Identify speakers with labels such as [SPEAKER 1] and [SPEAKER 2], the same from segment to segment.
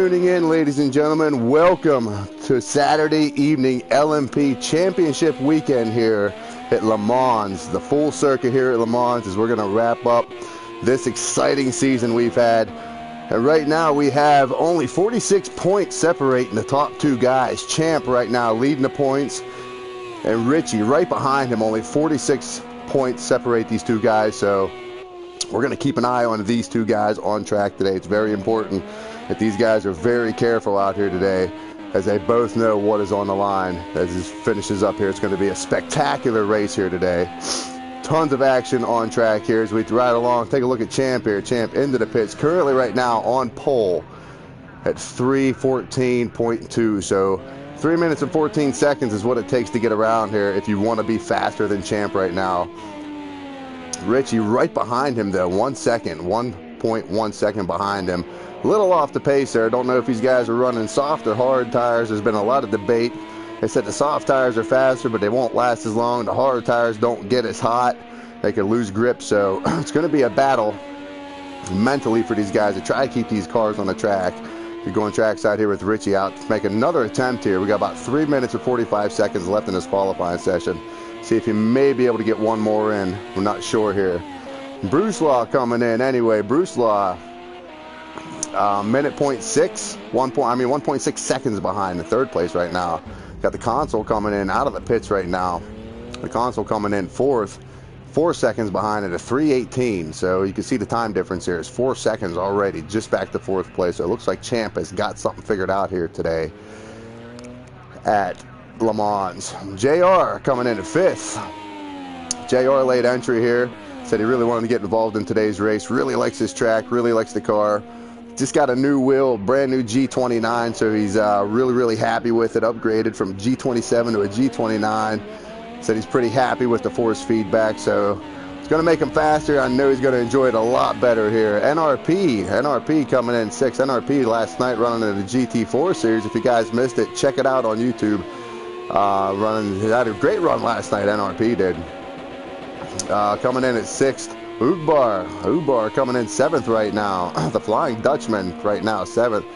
[SPEAKER 1] Tuning in, ladies and gentlemen. Welcome to Saturday evening LMP Championship weekend here at Le Mans. The full circuit here at Le Mans as we're going to wrap up this exciting season we've had. And right now we have only 46 points separating the top two guys. Champ right now leading the points, and Richie right behind him. Only 46 points separate these two guys. So we're going to keep an eye on these two guys on track today. It's very important that these guys are very careful out here today, as they both know what is on the line. As this finishes up here, it's going to be a spectacular race here today. Tons of action on track here as we ride along. Take a look at Champ here. Champ into the pits, currently right now on pole at 3:14.2. So 3 minutes and 14 seconds is what it takes to get around here if you want to be faster than Champ right now. Richie right behind him though, 1 second, 1.1 second behind him. A little off the pace there. Don't know if these guys are running soft or hard tires. There's been a lot of debate. They said the soft tires are faster, but they won't last as long. The hard tires don't get as hot. They could lose grip. So it's going to be a battle mentally for these guys to try to keep these cars on the track. You're going trackside here with Richie out to make another attempt here. We got about 3 minutes and 45 seconds left in this qualifying session. See if he may be able to get one more in. We're not sure here. Bruce Law coming in anyway. Bruce Law, minute 0.6, 1.6 seconds behind the third place right now. Got the console coming in out of the pits right now. The console coming in fourth, 4 seconds behind at a 3:18. So you can see the time difference here is 4 seconds already, just back to fourth place. So it looks like Champ has got something figured out here today at Le Mans. JR coming in at fifth. JR late entry here. Said he really wanted to get involved in today's race. Really likes his track, really likes the car. Just got a new wheel, brand new G29, so he's really happy with it. Upgraded from G27 to a G29. Said he's pretty happy with the force feedback, so it's going to make him faster. I know he's going to enjoy it a lot better here. NRP coming in sixth. NRP last night running in the GT4 series. If you guys missed it, check it out on YouTube. He had a great run last night, NRP did. Coming in at sixth, Ugbar coming in seventh right now. The Flying Dutchman right now, seventh.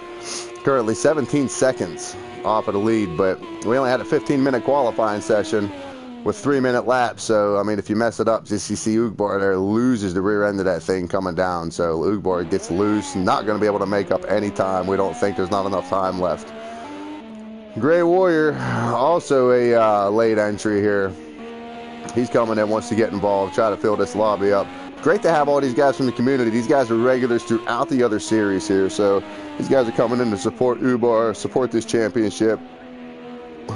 [SPEAKER 1] Currently 17 seconds off of the lead, but we only had a 15-minute qualifying session with 3-minute laps. So, I mean, if you mess it up, just you see Ugbar there loses the rear end of that thing coming down. So Ugbar gets loose, not going to be able to make up any time. We don't think there's not enough time left. Gray Warrior, also a late entry here. He's coming in, wants to get involved, try to fill this lobby up. Great to have all these guys from the community. These guys are regulars throughout the other series here. So these guys are coming in to support Ubar, support this championship.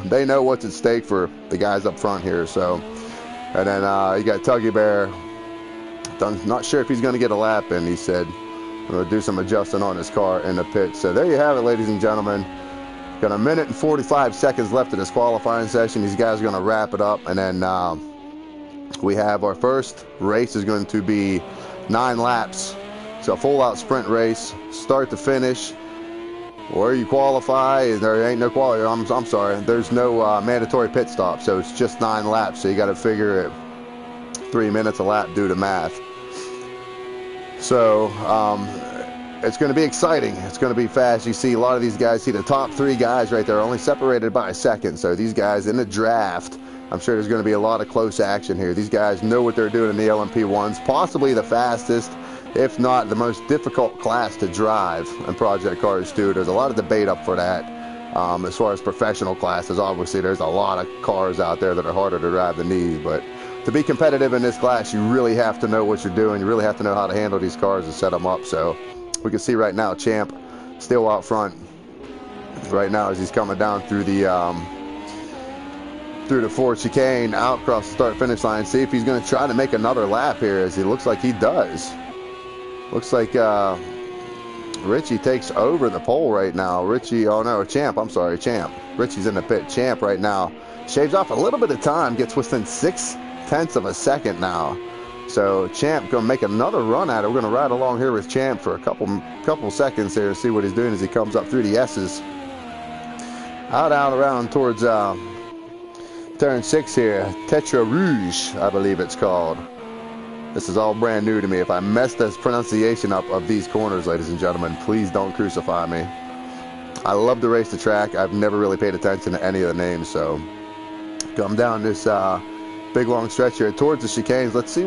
[SPEAKER 1] They know what's at stake for the guys up front here. So, and then you got Tuggy Bear. Not sure if he's going to get a lap in. He said I'm going to do some adjusting on his car in the pit. So there you have it, ladies and gentlemen. Got a minute and 45 seconds left of this qualifying session. These guys are going to wrap it up, and then we have our first race is going to be 9 laps. So a full-out sprint race, start to finish. Where you qualify, there ain't no quality. I'm sorry, there's no mandatory pit stop. So it's just 9 laps. So you got to figure it 3 minutes a lap due to math. So it's going to be exciting. It's going to be fast. You see a lot of these guys. See the top 3 guys right there, only separated by a second. So these guys in the draft, I'm sure there's going to be a lot of close action here. These guys know what they're doing in the LMP1s. Possibly the fastest, if not the most difficult class to drive in Project Cars 2. There's a lot of debate up for that. As far as professional classes, obviously there's a lot of cars out there that are harder to drive than these. But to be competitive in this class, you really have to know what you're doing. You really have to know how to handle these cars and set them up. So we can see right now Champ still out front right now as he's coming down through the Ford chicane, out across the start-finish line. See if he's going to try to make another lap here, as it looks like he does. Looks like Richie takes over the pole right now. Champ, I'm sorry, Champ. Richie's in the pit. Champ right now shaves off a little bit of time, gets within 0.6 of a second now. So Champ going to make another run at it. We're going to ride along here with Champ for a couple seconds here and see what he's doing as he comes up through the S's. Out around towards turn 6 here, Tetra Rouge, I believe it's called. This is all brand new to me. If I mess this pronunciation up of these corners, ladies and gentlemen, please don't crucify me. I love to race the track. I've never really paid attention to any of the names, so come down this big long stretch here towards the chicanes. Let's see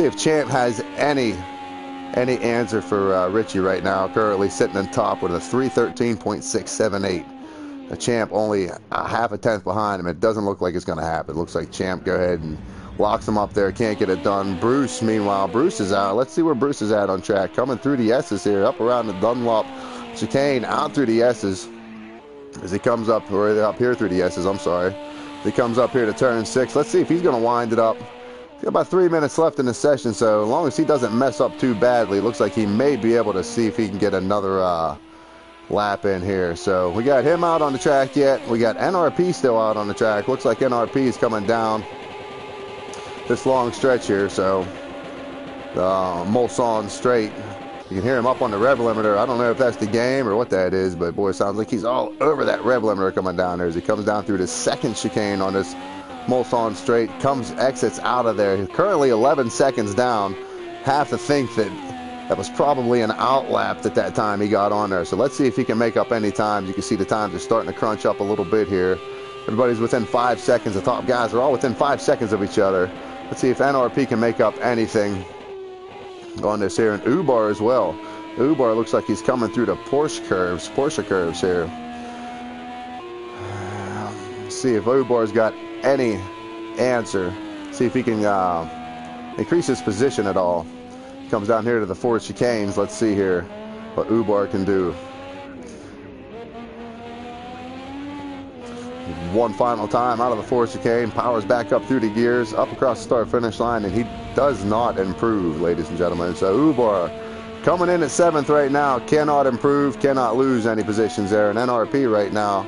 [SPEAKER 1] if Champ has any answer for Richie right now. Currently sitting on top with a 313.678. The Champ only a half a tenth behind him. It doesn't look like it's going to happen. It looks like Champ go ahead and locks him up there. Can't get it done. Bruce, meanwhile, Bruce is out. Let's see where Bruce is at on track. Coming through the S's here, up around the Dunlop chicane, out through the S's. As he comes up, or up here through the S's, I'm sorry. He comes up here to turn 6. Let's see if he's going to wind it up. Got about 3 minutes left in the session, so as long as he doesn't mess up too badly, looks like he may be able to see if he can get another lap in here. So we got him out on the track yet. We got NRP still out on the track. Looks like NRP is coming down this long stretch here. So Mulsanne straight. You can hear him up on the rev limiter. I don't know if that's the game or what that is, but boy, it sounds like he's all over that rev limiter coming down there as he comes down through the second chicane on this Mulsanne straight. Exits out of there. He's currently 11 seconds down. Have to think that was probably an outlap at that time he got on there. So let's see if he can make up any times. You can see the times are starting to crunch up a little bit here. Everybody's within 5 seconds. The top guys are all within 5 seconds of each other. Let's see if NRP can make up anything on this here, and Ubar as well. Ubar looks like he's coming through the Porsche curves here. See if Ubar's got any answer. See if he can increase his position at all. Comes down here to the 4 chicanes. Let's see here what Ubar can do. One final time out of the 4 chicane, powers back up through the gears, up across the start-finish line, and he does not improve, ladies and gentlemen. So Ubar coming in at 7th right now, cannot improve, cannot lose any positions there. And NRP right now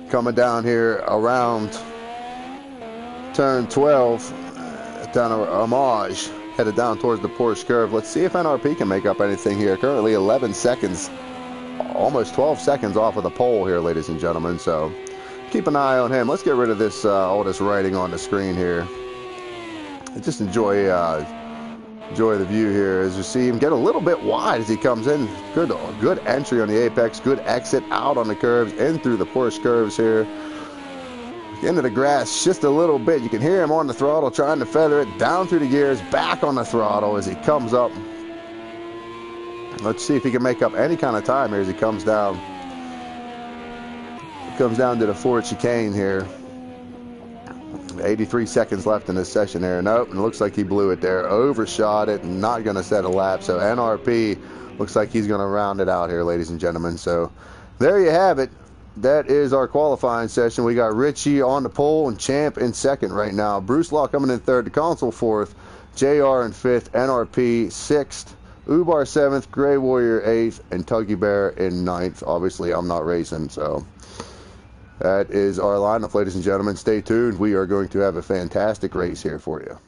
[SPEAKER 1] coming down here around turn 12, down to Homage, headed down towards the Porsche curve. Let's see if NRP can make up anything here. Currently 11 seconds, almost 12 seconds off of the pole here, ladies and gentlemen. So keep an eye on him. Let's get rid of this all this writing on the screen here. Just enjoy the view here as you see him get a little bit wide as he comes in. Good entry on the apex, good exit out on the curves, in through the Porsche curves here. Into the grass just a little bit. You can hear him on the throttle trying to feather it down through the gears, back on the throttle as he comes up. Let's see if he can make up any kind of time here as he comes down. He comes down to the 4 chicane here. 83 seconds left in this session here. Nope, and it looks like he blew it there. Overshot it, not going to set a lap. So NRP looks like he's going to round it out here, ladies and gentlemen. So there you have it. That is our qualifying session. We got Richie on the pole and Champ in 2nd right now. Bruce Law coming in 3rd, the Console 4th, JR in 5th, NRP 6th, Ubar 7th, Gray Warrior 8th, and Tuggy Bear in 9th. Obviously, I'm not racing, so that is our lineup, ladies and gentlemen. Stay tuned. We are going to have a fantastic race here for you.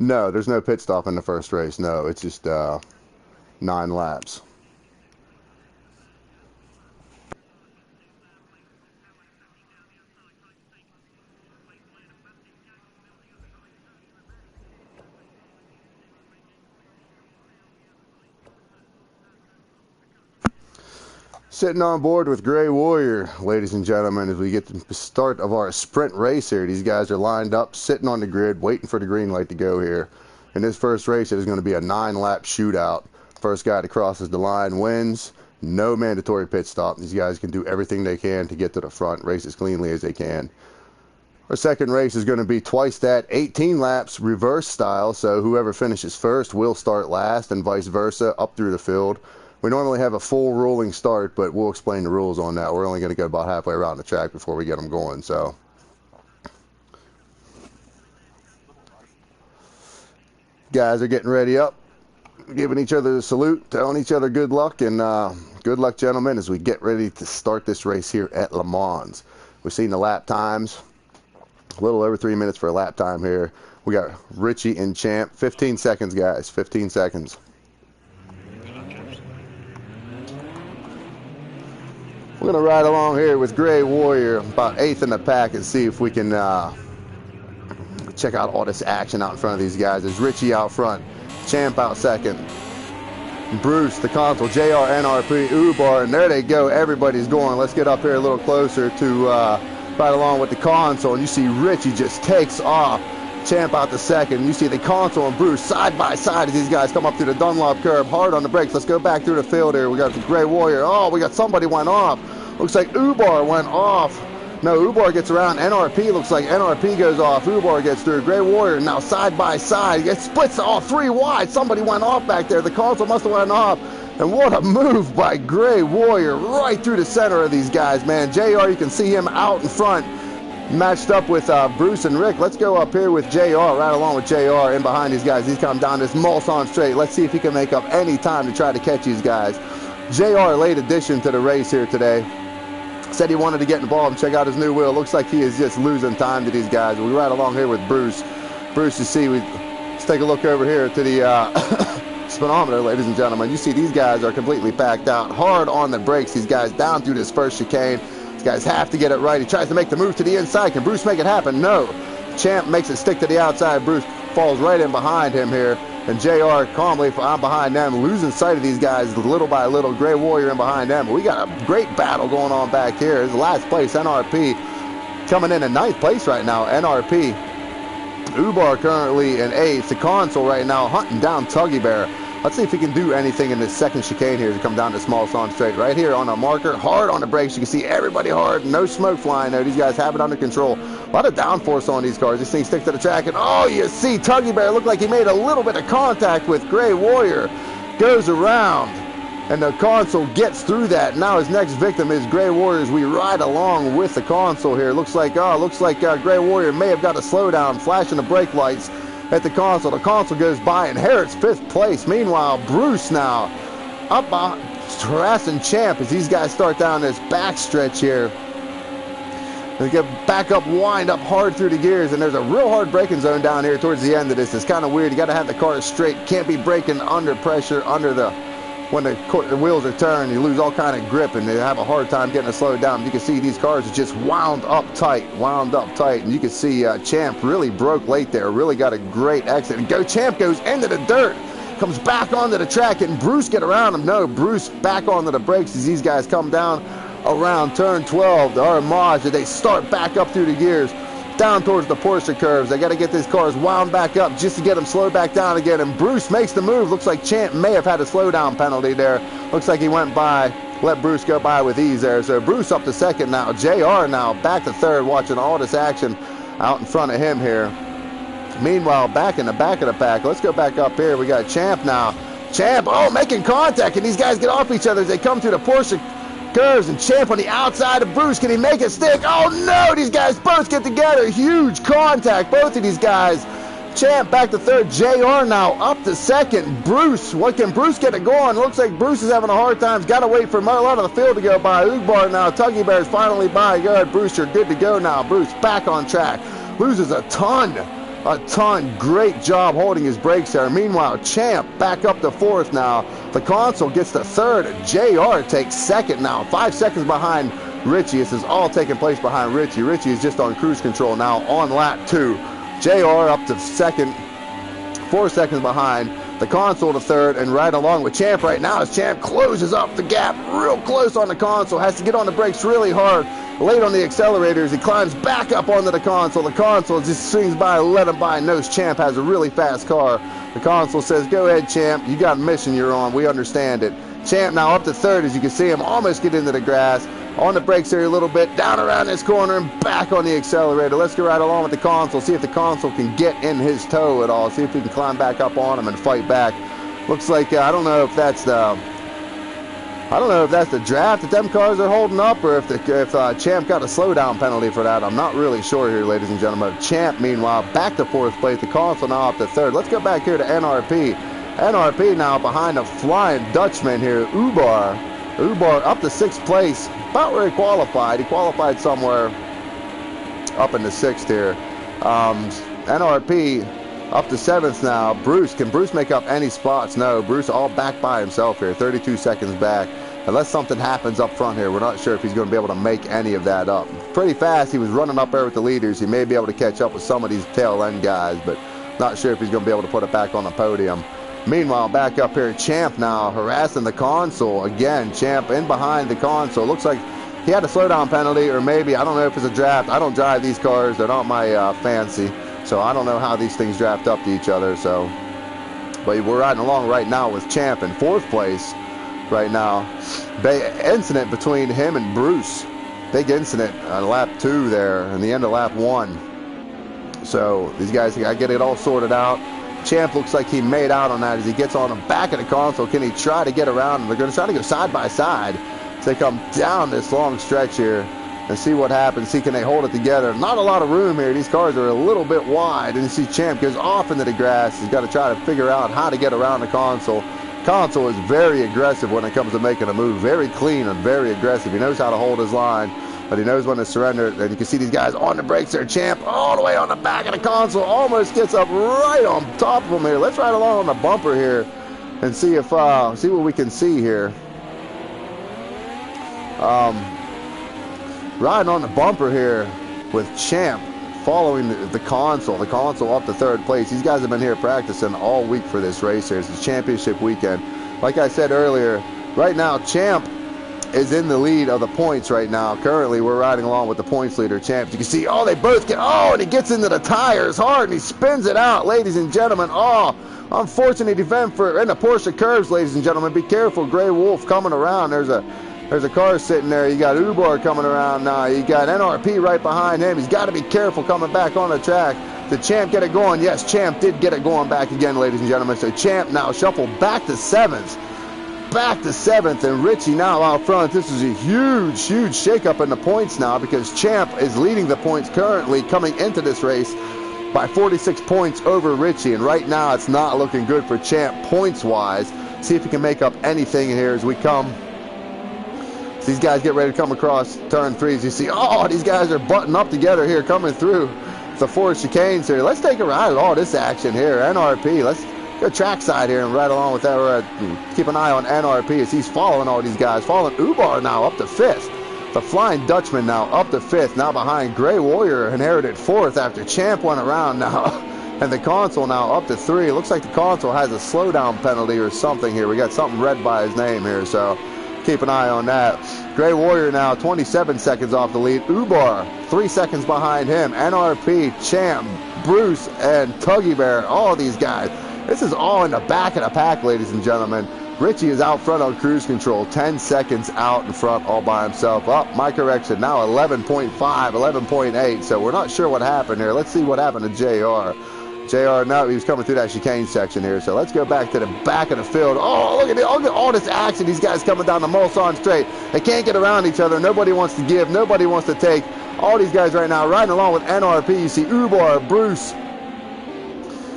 [SPEAKER 1] No, there's no pit stop in the first race. No, it's just 9 laps. Sitting on board with Gray Warrior, ladies and gentlemen, as we get to the start of our sprint race here. These guys are lined up, sitting on the grid, waiting for the green light to go here. In this first race, it is going to be a 9-lap shootout. First guy that crosses the line wins. No mandatory pit stop. These guys can do everything they can to get to the front, race as cleanly as they can. Our second race is going to be twice that, 18 laps, reverse style. So whoever finishes first will start last and vice versa up through the field. We normally have a full rolling start, but we'll explain the rules on that. We're only going to go about halfway around the track before we get them going. So guys are getting ready up. giving each other a salute, telling each other good luck, and good luck, gentlemen, as we get ready to start this race here at Le Mans. We've seen the lap times, a little over 3 minutes for a lap time here. We got Richie and Champ. 15 seconds, guys, 15 seconds. We're going to ride along here with Gray Warrior, about 8th in the pack, and see if we can check out all this action out in front of these guys. There's Richie out front, Champ out second, Bruce, the console, JR, NRP, Ubar, and there they go. Everybody's going. Let's get up here a little closer to ride along with the console, and you see Richie just takes off. Champ out the second. You see the console and Bruce side by side as these guys come up through the Dunlop curve, hard on the brakes. Let's go back through the field here. We got the Gray Warrior. Oh, we got somebody went off. Looks like Ubar went off. No, Ubar gets around. NRP looks like NRP goes off. Ubar gets through. Gray Warrior now side by side. It splits all three wide. Somebody went off back there. The console must have went off. And what a move by Gray Warrior right through the center of these guys, man. JR, you can see him out in front, matched up with Bruce and Rick. Let's go up here with JR, right along with JR in behind these guys. He's come down this Mulsanne straight. Let's see if he can make up any time to try to catch these guys. JR, late addition to the race here today. Said he wanted to get involved and check out his new wheel. Looks like he is just losing time to these guys. We ride along here with Bruce. Bruce, you see, let's take a look over here to the speedometer, ladies and gentlemen. You see these guys are completely packed out, hard on the brakes. These guys down through this first chicane. These guys have to get it right. He tries to make the move to the inside. Can Bruce make it happen? No. Champ makes it stick to the outside. Bruce falls right in behind him here. And JR calmly I'm behind them, losing sight of these guys little by little. Gray Warrior in behind them. We got a great battle going on back here. It's last place, NRP coming in 9th place right now. NRP. Ubar currently in 8th. The console right now hunting down Tuggy Bear. Let's see if he can do anything in this second chicane here to come down to Mulsanne straight. Right here on a marker, hard on the brakes. You can see everybody hard, no smoke flying there. These guys have it under control. A lot of downforce on these cars. These things stick to the track, and oh, you see Tuggy Bear looked like he made a little bit of contact with Gray Warrior. Goes around, and the console gets through that. Now his next victim is Gray Warrior as we ride along with the console here. Looks like Gray Warrior may have got a slowdown, flashing the brake lights at the console. The console goes by, inherits 5th place. Meanwhile, Bruce now up harassing Champ as these guys start down this back stretch here. They get back up, wind up hard through the gears, and there's a real hard braking zone down here towards the end of this. It's kind of weird. You got to have the car straight. Can't be braking under pressure, when the wheels are turned. You lose all kind of grip, and they have a hard time getting it slowed down. You can see these cars are just wound up tight, and you can see Champ really broke late there. Really got a great exit. And Champ goes into the dirt, comes back onto the track, and Bruce get around him. No, Bruce back onto the brakes as these guys come down around turn 12, the Armage. They start back up through the gears, down towards the Porsche curves. They got to get these cars wound back up just to get them slowed back down again. And Bruce makes the move. Looks like Champ may have had a slowdown penalty there. Looks like he went by, let Bruce go by with ease there. So Bruce up to second now. JR now back to third, watching all this action out in front of him here. Meanwhile, back in the back of the pack, let's go back up here. We got Champ now. Champ, making contact, and these guys get off each other as they come through the Porsche curves, and Champ on the outside of Bruce. Can he make it stick? Oh no, these guys both get together. Huge contact, both of these guys. Champ back to third. JR now up to second. Bruce, what can Bruce get it going? Looks like Bruce is having a hard time. Got to wait for a lot of the field to go by. Ugbar now, Tuggy Bear's finally by. Go ahead, Bruce, you're good to go now. Bruce back on track. Loses a ton. Great job holding his brakes there. Meanwhile, Champ back up to fourth now. The console gets to third. JR takes second now. 5 seconds behind Richie. This is all taking place behind Richie. Richie is just on cruise control now on lap 2. JR up to second. 4 seconds behind. The console to third, and right along with Champ right now as Champ closes up the gap real close on the console. Has to get on the brakes really hard. Late on the accelerators, he climbs back up onto the console. The console just swings by, let him by, knows Champ has a really fast car. The console says, go ahead, Champ, you got a mission you're on, we understand it. Champ now up to third as you can see him almost get into the grass. On the brakes here a little bit, down around this corner and back on the accelerator. Let's go right along with the console, see if the console can get in his toe at all, see if he can climb back up on him and fight back. Looks like, I don't know if that's the draft that them cars are holding up, or if Champ got a slowdown penalty for that. I'm not really sure here, ladies and gentlemen. Champ, meanwhile, back to fourth place. The console now up to third. Let's go back here to NRP. NRP now behind a Flying Dutchman here. Ubar up to 6th place, about where he qualified. He qualified somewhere up in the 6th here. NRP up to 7th now. Bruce, can Bruce make up any spots? No, Bruce all back by himself here, 32 seconds back. Unless something happens up front here, we're not sure if he's going to be able to make any of that up. Pretty fast, he was running up there with the leaders. He may be able to catch up with some of these tail end guys, but not sure if he's going to be able to put it back on the podium. Meanwhile, back up here, Champ now harassing the console. Again, Champ in behind the console. Looks like he had a slowdown penalty, or maybe, I don't know if it's a draft. I don't drive these cars. They're not my fancy, so I don't know how these things draft up to each other. So, but we're riding along right now with Champ in 4th place right now. Incident between him and Bruce. Big incident on lap 2 there, and the end of lap 1. So these guys got to get it all sorted out. Champ looks like he made out on that as he gets on the back of the console. Can he try to get around? They're going to try to go side by side as they come down this long stretch here and see what happens. See, can they hold it together? Not a lot of room here. These cars are a little bit wide, and you see Champ goes off into the grass. He's got to try to figure out how to get around the console. Console is very aggressive when it comes to making a move. Very clean and very aggressive. He knows how to hold his line, but he knows when to surrender. And you can see these guys on the brakes there. Champ all the way on the back of the console. Almost gets up right on top of him here. Let's ride along on the bumper here and see if see what we can see here. Riding on the bumper here with Champ following the console up to 3rd place. These guys have been here practicing all week for this race here. It's the championship weekend. Like I said earlier, right now Champ is in the lead of the points right now. Currently we're riding along with the points leader, Champ. You can see, oh, they both get, oh, and he gets into the tires hard and he spins it out, ladies and gentlemen. Oh, unfortunate event for in the Porsche curves, ladies and gentlemen. Be careful, Gray Wolf coming around. There's a car sitting there. You got Ubar coming around now. You got NRP right behind him. He's got to be careful coming back on the track. Did Champ get it going? Yes, Champ did get it going back again, ladies and gentlemen. So Champ now shuffled back to 7th. Back to 7th, and Richie now out front. This is a huge shakeup in the points now because Champ is leading the points currently coming into this race by 46 points over Richie. And right now it's not looking good for Champ points-wise. See if he can make up anything here as we come. These guys get ready to come across turn 3s. You see, oh, these guys are butting up together here coming through the 4 chicanes here. Let's take a ride at all this action here. NRP, let's go trackside here and ride along with that. Keep an eye on NRP as he's following all these guys. Following Ubar now up to 5th. The Flying Dutchman now up to 5th. Now behind Gray Warrior, inherited 4th after Champ went around now. And the console now up to 3. It looks like the console has a slowdown penalty or something here. We got something read by his name here, so keep an eye on that. Gray Warrior now 27 seconds off the lead. Ubar 3 seconds behind him. NRP, Champ, Bruce, and Tuggy Bear. All these guys. This is all in the back of the pack, ladies and gentlemen. Richie is out front on cruise control. 10 seconds out in front all by himself. My correction. Now 11.5, 11.8. So we're not sure what happened here. Let's see what happened to JR. JR, no, he was coming through that chicane section here. So let's go back to the back of the field. Oh, look at all this action. These guys coming down the Mulsanne straight. They can't get around each other. Nobody wants to give. Nobody wants to take. All these guys right now riding along with NRP. You see Ubar, Bruce,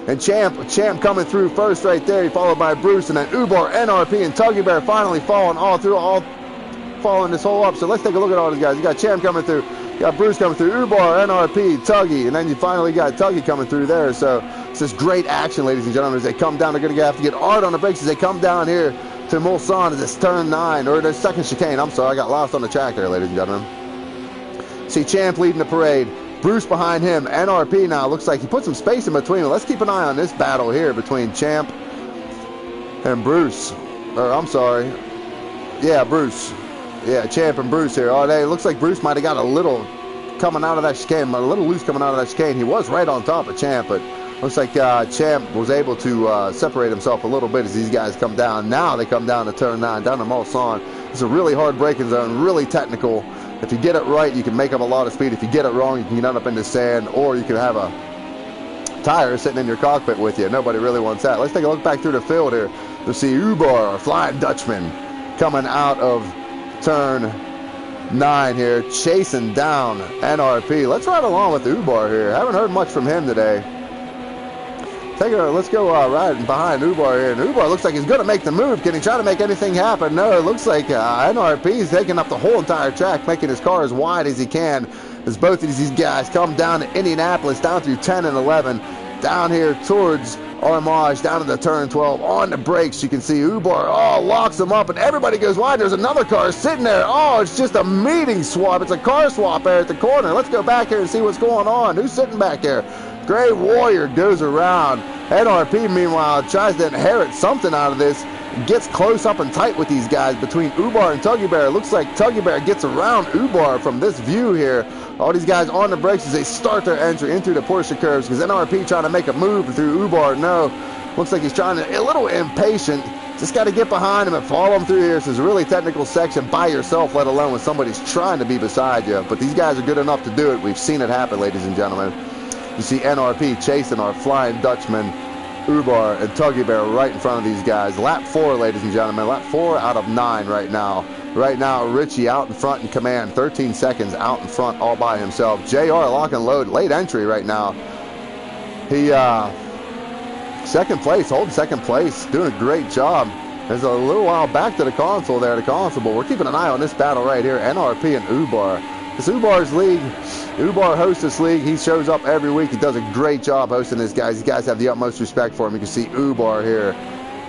[SPEAKER 1] and Champ coming through first right there. He followed by Bruce, and then Ubar, NRP, and Tuggy Bear finally following following this whole up. So let's take a look at all these guys. You got Champ coming through. You got Bruce coming through, Ubar, NRP, Tuggy, and then you finally got Tuggy coming through there. So it's this great action, ladies and gentlemen, as they come down. They're going to have to get hard on the brakes as they come down here to Mulsanne at this turn 9, or the second chicane. I'm sorry, I got lost on the track there, ladies and gentlemen. See Champ leading the parade. Bruce behind him. NRP now looks like he put some space in between them. Let's keep an eye on this battle here between Champ and Bruce. Or, I'm sorry. Yeah, Bruce. Yeah, Champ and Bruce here. Oh, it looks like Bruce might have got a little coming out of that chicane, a little loose coming out of that chicane. He was right on top of Champ, but looks like Champ was able to separate himself a little bit as these guys come down. Now they come down to turn 9, down to Mulsanne. It's a really hard braking zone, really technical. If you get it right, you can make up a lot of speed. If you get it wrong, you can get up into sand, or you can have a tire sitting in your cockpit with you. Nobody really wants that. Let's take a look back through the field here to see Ubar, a Flying Dutchman, coming out of turn 9 here, chasing down NRP. Let's ride along with Ubar here. Haven't heard much from him today. Let's go riding behind Ubar here. And Ubar looks like he's going to make the move. Can he try to make anything happen? No, it looks like NRP is taking up the whole entire track, making his car as wide as he can. As both of these guys come down to Indianapolis, down through 10 and 11, down here towards Armage, down to the turn 12, on the brakes. You can see Ubar, locks him up, and everybody goes wide. There's another car sitting there. Oh, it's just a meeting swap. It's a car swap there at the corner. Let's go back here and see what's going on. Who's sitting back there? Great Warrior goes around. NRP, meanwhile, tries to inherit something out of this. Gets close up and tight with these guys between Ubar and Tuggy Bear. It looks like Tuggy Bear gets around Ubar from this view here. All these guys on the brakes as they start their entry into the Porsche curves, because NRP trying to make a move through Ubar. No, looks like he's trying to, a little impatient. Just got to get behind him and follow him through here. This is a really technical section by yourself, let alone when somebody's trying to be beside you. But these guys are good enough to do it. We've seen it happen, ladies and gentlemen. You see NRP chasing our Flying Dutchman, Ubar, and Tuggy Bear right in front of these guys. Lap 4, ladies and gentlemen. Lap 4 out of 9 right now. Right now, Richie out in front in command. 13 seconds out in front all by himself. JR lock and load. Late entry right now. He, second place, holding second place. Doing a great job. There's a little while back to the console there, but we're keeping an eye on this battle right here. NRP and Ubar. This Ubar's league. Ubar hosts this league. He shows up every week. He does a great job hosting this guys. These guys have the utmost respect for him. You can see Ubar here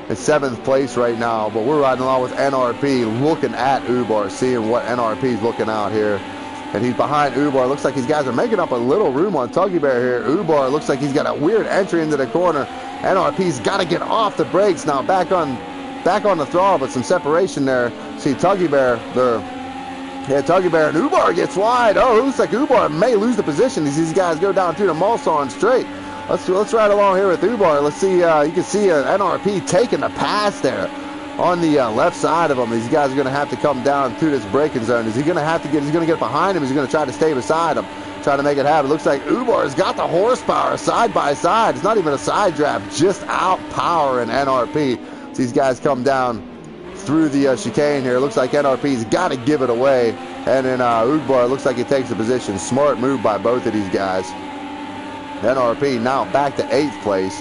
[SPEAKER 1] in 7th place right now, but we're riding along with NRP, looking at Ubar, seeing what NRP is looking out here. And he's behind Ubar. Looks like these guys are making up a little room on Tuggy Bear here. Ubar looks like he's got a weird entry into the corner. NRP's got to get off the brakes now. Back on the throttle, but some separation there. See Tuggy Bear there. Yeah, Tuggy Bear and Ubar gets wide. Oh, it looks like Ubar may lose the position as these guys go down through the Mulsanne straight. Let's ride along here with Ubar. Let's see. You can see NRP taking the pass there on the left side of him. These guys are going to have to come down through this braking zone. Is he going to have to get? He's going to get behind him. He's going to try to stay beside him, try to make it happen. Looks like Ubar's got the horsepower side by side. It's not even a side draft, just outpowering NRP. As these guys come down through the chicane here. Looks like NRP's got to give it away. And then Ubar looks like he takes the position. Smart move by both of these guys. NRP now back to 8th place.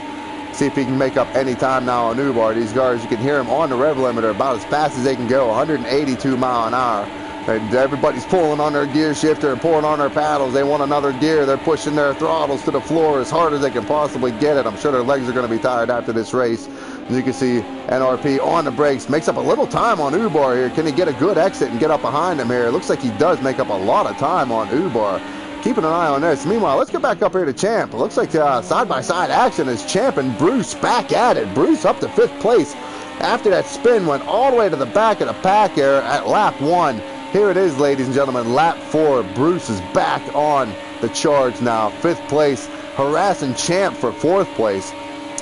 [SPEAKER 1] See if he can make up any time now on Ubar. These guys, you can hear him on the rev limiter about as fast as they can go, 182 mile an hour. And everybody's pulling on their gear shifter and pulling on their paddles. They want another gear. They're pushing their throttles to the floor as hard as they can possibly get it. I'm sure their legs are going to be tired after this race. And you can see NRP on the brakes, makes up a little time on Ubar here. Can he get a good exit and get up behind him here? It looks like he does make up a lot of time on Ubar. Keeping an eye on this. Meanwhile, let's get back up here to Champ. It looks like side-by-side action is Champ and Bruce back at it. Bruce up to 5th place after that spin, went all the way to the back of the pack here at lap 1. Here it is, ladies and gentlemen, lap 4. Bruce is back on the charge now. 5th place, harassing Champ for 4th place.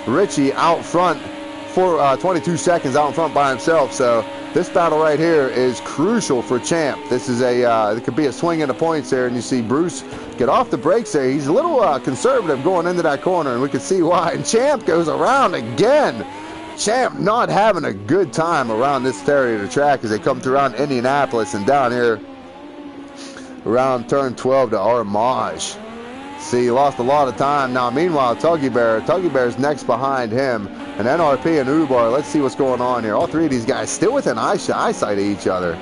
[SPEAKER 1] Richie out front for 22 seconds out in front by himself. So this battle right here is crucial for Champ. This is it could be a swing in the points there, and you see Bruce get off the brakes there. He's a little conservative going into that corner, and we can see why. And Champ goes around again. Champ not having a good time around this area of the track as they come through around Indianapolis and down here around turn 12 to Armage. See, he lost a lot of time. Now, meanwhile, Tuggy Bear's next behind him. And NRP and Ubar, let's see what's going on here. All three of these guys still within eyesight of each other.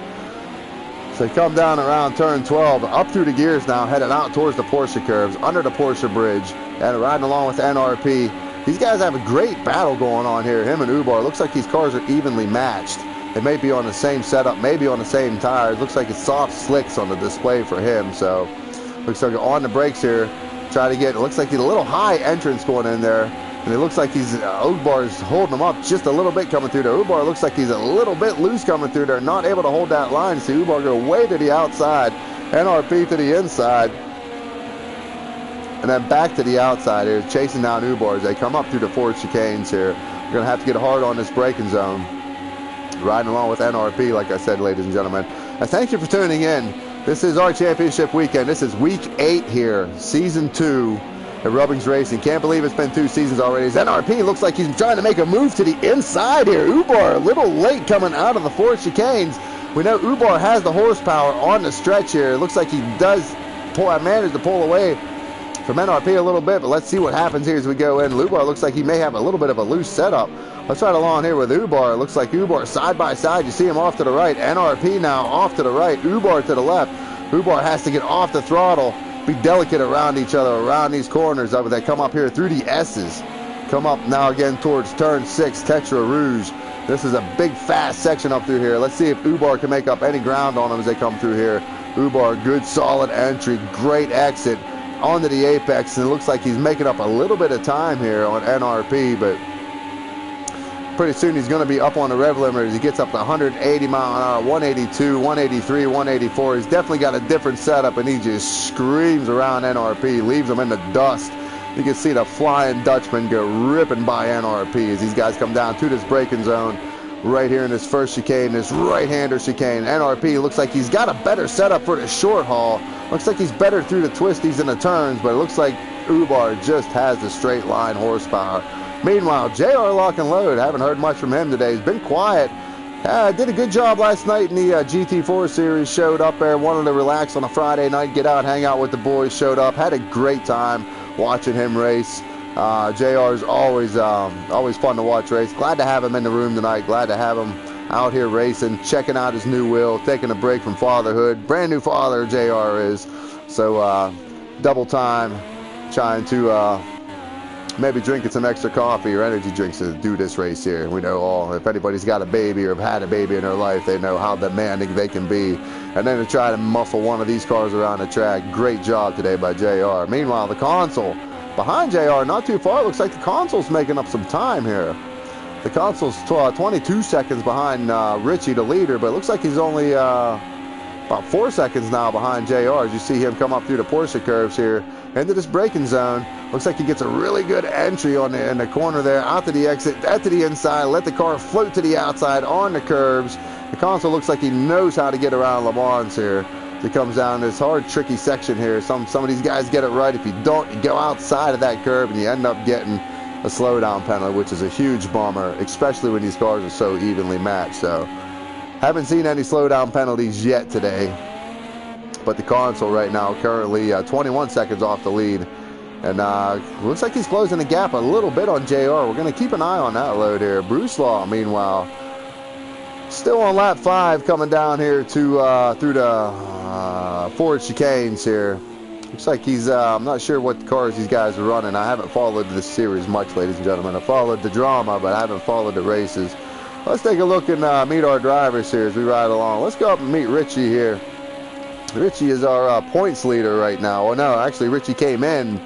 [SPEAKER 1] So they come down around turn 12, up through the gears now, headed out towards the Porsche curves, under the Porsche bridge, and riding along with NRP. These guys have a great battle going on here, him and Ubar. Looks like these cars are evenly matched. They may be on the same setup, maybe on the same tires. Looks like it's soft slicks on the display for him. So looks like on the brakes here. Try to get, it looks like he's a little high entrance going in there. And it looks like he's, Ubar's holding him up just a little bit coming through there. Ubar looks like he's a little bit loose coming through there, not able to hold that line. See Ubar go way to the outside, NRP to the inside, and then back to the outside here, chasing down Ubar as they come up through the 4 chicanes here. You're going to have to get hard on this braking zone. Riding along with NRP, like I said, ladies and gentlemen. And thank you for tuning in. This is our championship weekend. This is week 8 here, season 2. At Rubbings Racing. Can't believe it's been 2 seasons already. As NRP looks like he's trying to make a move to the inside here. Ubar a little late coming out of the 4 chicanes. We know Ubar has the horsepower on the stretch here. It looks like he does manage to pull away from NRP a little bit, but let's see what happens here as we go in. Lubar looks like he may have a little bit of a loose setup. Let's ride along here with Ubar. It looks like Ubar side by side. You see him off to the right. NRP now off to the right. Ubar to the left. Ubar has to get off the throttle. Be delicate around each other, around these corners of it. They come up here through the S's. Come up now again towards turn 6, Tetra Rouge. This is a big, fast section up through here. Let's see if Ubar can make up any ground on them as they come through here. Ubar, good, solid entry. Great exit onto the apex. And it looks like he's making up a little bit of time here on NRP, but pretty soon he's going to be up on the rev limiter as he gets up to 180 mile an hour, 182, 183, 184. He's definitely got a different setup, and he just screams around NRP, leaves him in the dust. You can see the Flying Dutchman go ripping by NRP as these guys come down to this braking zone right here in this first chicane, this right-hander chicane. NRP looks like he's got a better setup for the short haul. Looks like he's better through the twisties and the turns, but it looks like Ubar just has the straight line horsepower. Meanwhile, JR Lock and Load, haven't heard much from him today. He's been quiet. Did a good job last night in the GT4 series. Showed up there, wanted to relax on a Friday night, get out, hang out with the boys. Showed up, had a great time watching him race. JR's always fun to watch race. Glad to have him in the room tonight. Glad to have him out here racing, checking out his new wheel, taking a break from fatherhood. Brand new father, JR is. So double time, trying to maybe drinking some extra coffee or energy drinks to do this race here. We know all, if anybody's got a baby or have had a baby in their life, they know how demanding they can be. And then to try to muffle one of these cars around the track, great job today by JR. Meanwhile, the console behind JR, not too far. It looks like the console's making up some time here. The console's 22 seconds behind Richie, the leader, but it looks like he's only about 4 seconds now behind JR as you see him come up through the Porsche curves here into this braking zone. Looks like he gets a really good entry on in the corner there, out to the exit, out to the inside, let the car float to the outside on the curbs. The console looks like he knows how to get around Le Mans here. He comes down this hard, tricky section here. Some of these guys get it right. If you don't, you go outside of that curb and you end up getting a slowdown penalty, which is a huge bummer, especially when these cars are so evenly matched. So haven't seen any slowdown penalties yet today, but the console right now currently 21 seconds off the lead, and looks like he's closing the gap a little bit on JR. We're going to keep an eye on that load here. Bruce Law, meanwhile, still on lap 5, coming down here to through the Ford chicanes here. Looks like he's, I'm not sure what cars these guys are running. I haven't followed this series much, ladies and gentlemen. I followed the drama, but I haven't followed the races. Let's take a look and meet our drivers here as we ride along. Let's go up and meet Richie here. Richie is our points leader right now. Oh no, actually Richie came in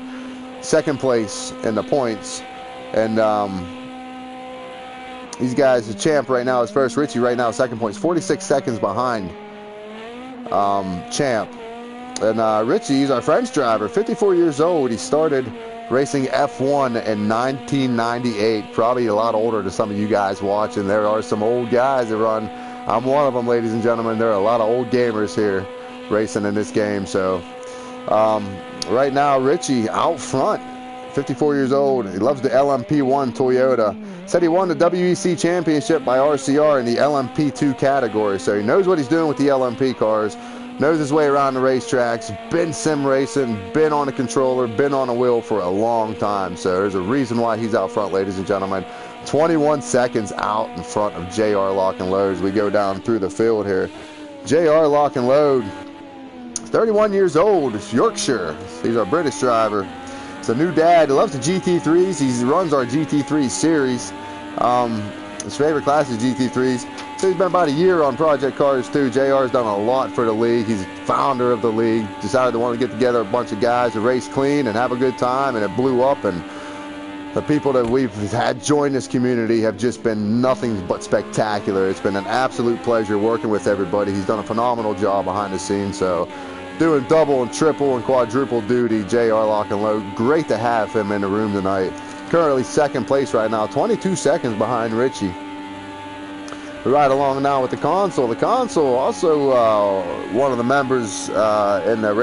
[SPEAKER 1] second place in the points, and these guys, the champ right now is first. Richie right now second points, 46 seconds behind champ. And Richie, he's our French driver, 54 years old. He started racing F1 in 1998. Probably a lot older to some of you guys watching. There are some old guys that run. I'm one of them, ladies and gentlemen. There are a lot of old gamers here racing in this game. So right now, Richie out front, 54 years old. He loves the LMP1 Toyota. Said he won the WEC championship by RCR in the LMP2 category. So he knows what he's doing with the LMP cars. Knows his way around the racetracks, been sim racing, been on a controller, been on a wheel for a long time. So there's a reason why he's out front, ladies and gentlemen. 21 seconds out in front of JR Lock and Load as we go down through the field here. JR Lock and Load, 31 years old, it's Yorkshire. He's our British driver. He's a new dad. He loves the GT3s. He runs our GT3 series. His favorite class is GT3s. So he's been about a year on Project Cars too. JR's done a lot for the league. He's founder of the league. Decided to want to get together a bunch of guys to race clean and have a good time, and it blew up. And the people that we've had join this community have just been nothing but spectacular. It's been an absolute pleasure working with everybody. He's done a phenomenal job behind the scenes. So doing double and triple and quadruple duty, JR Lock and Load. Great to have him in the room tonight. Currently second place right now, 22 seconds behind Richie. We ride along now with the console. The console, also one of the members in the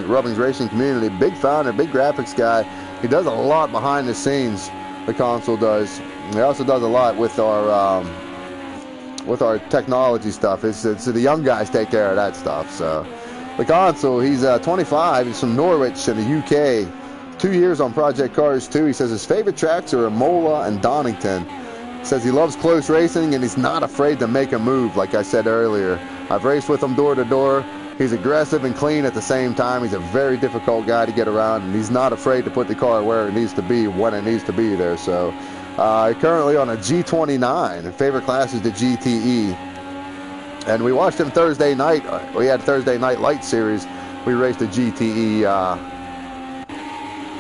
[SPEAKER 1] Rubbings racing community. Big founder, big graphics guy. He does a lot behind the scenes. The console does. He also does a lot with our technology stuff. It's the young guys take care of that stuff. So the console, he's 25. He's from Norwich in the UK. 2 years on Project Cars 2. He says his favorite tracks are Imola and Donington. Says he loves close racing and he's not afraid to make a move, like I said earlier. I've raced with him door to door. He's aggressive and clean at the same time. He's a very difficult guy to get around, and he's not afraid to put the car where it needs to be when it needs to be there. So currently on a G29. Favorite class is the GTE. And we watched him Thursday night. We had Thursday Night Light Series. We raced the GTE.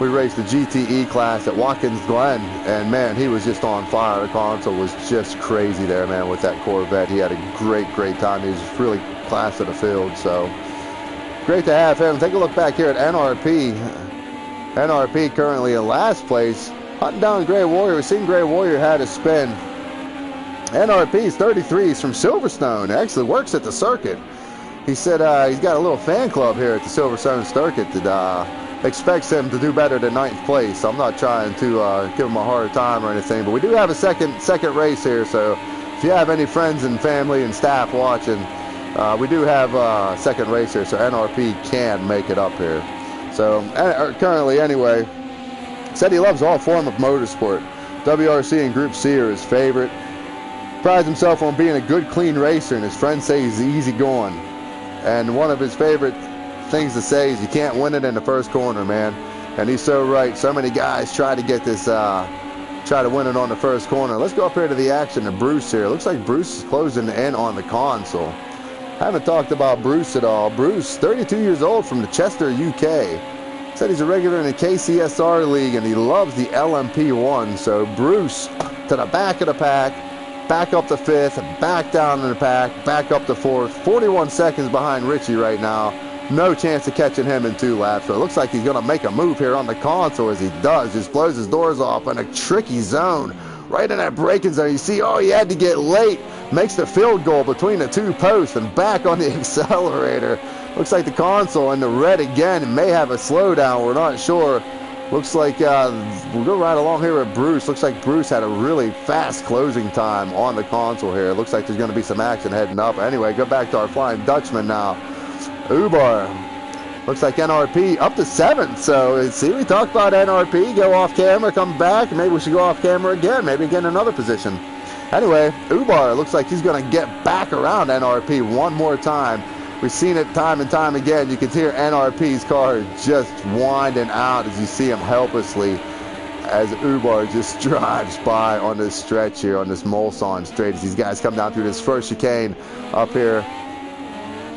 [SPEAKER 1] We raced the GTE class at Watkins Glen, and man, he was just on fire. The console was just crazy there, man, with that Corvette. He had a great time. He was really class of the field, so great to have him. Take a look back here at NRP. NRP currently in last place, hunting down Gray Warrior. We've seen Gray Warrior had a spin. NRP's 33. He's from Silverstone. Actually works at the circuit. He said he's got a little fan club here at the Silverstone circuit that expects him to do better than 9th place. I'm not trying to give him a hard time or anything, but we do have a second race here, so if you have any friends and family and staff watching, we do have a second race here, so NRP can make it up here. So currently anyway, said he loves all form of motorsport. WRC and Group C are his favorite. Prides himself on being a good, clean racer, and his friends say he's easygoing. And one of his favorite things to say is you can't win it in the first corner, man. And he's so right. So many guys try to get this, try to win it on the first corner. Let's go up here to the action of Bruce here. Looks like Bruce is closing in on the console. Haven't talked about Bruce at all. Bruce, 32 years old, from the Chester, UK. Said he's a regular in the KCSR League and he loves the LMP1. So Bruce to the back of the pack, back up to 5th, back down in the pack, back up to 4th. 41 seconds behind Richie right now. No chance of catching him in 2 laps. So it looks like he's going to make a move here on the console. As he does, just blows his doors off in a tricky zone. Right in that braking zone. You see, oh, he had to get late. Makes the field goal between the 2 posts and back on the accelerator. Looks like the console in the red again. It may have a slowdown. We're not sure. Looks like we'll go right along here with Bruce. Looks like Bruce had a really fast closing time on the console here. Looks like there's going to be some action heading up. Anyway, go back to our Flying Dutchman now. Ubar. Looks like NRP up to 7th. So, see, we talked about NRP. Go off camera, come back. Maybe we should go off camera again. Maybe get in another position. Anyway, Ubar looks like he's going to get back around NRP one more time. We've seen it time and time again. You can hear NRP's car just winding out as you see him helplessly as Ubar just drives by on this stretch here, on this Mulsanne straight, as these guys come down through this first chicane up here.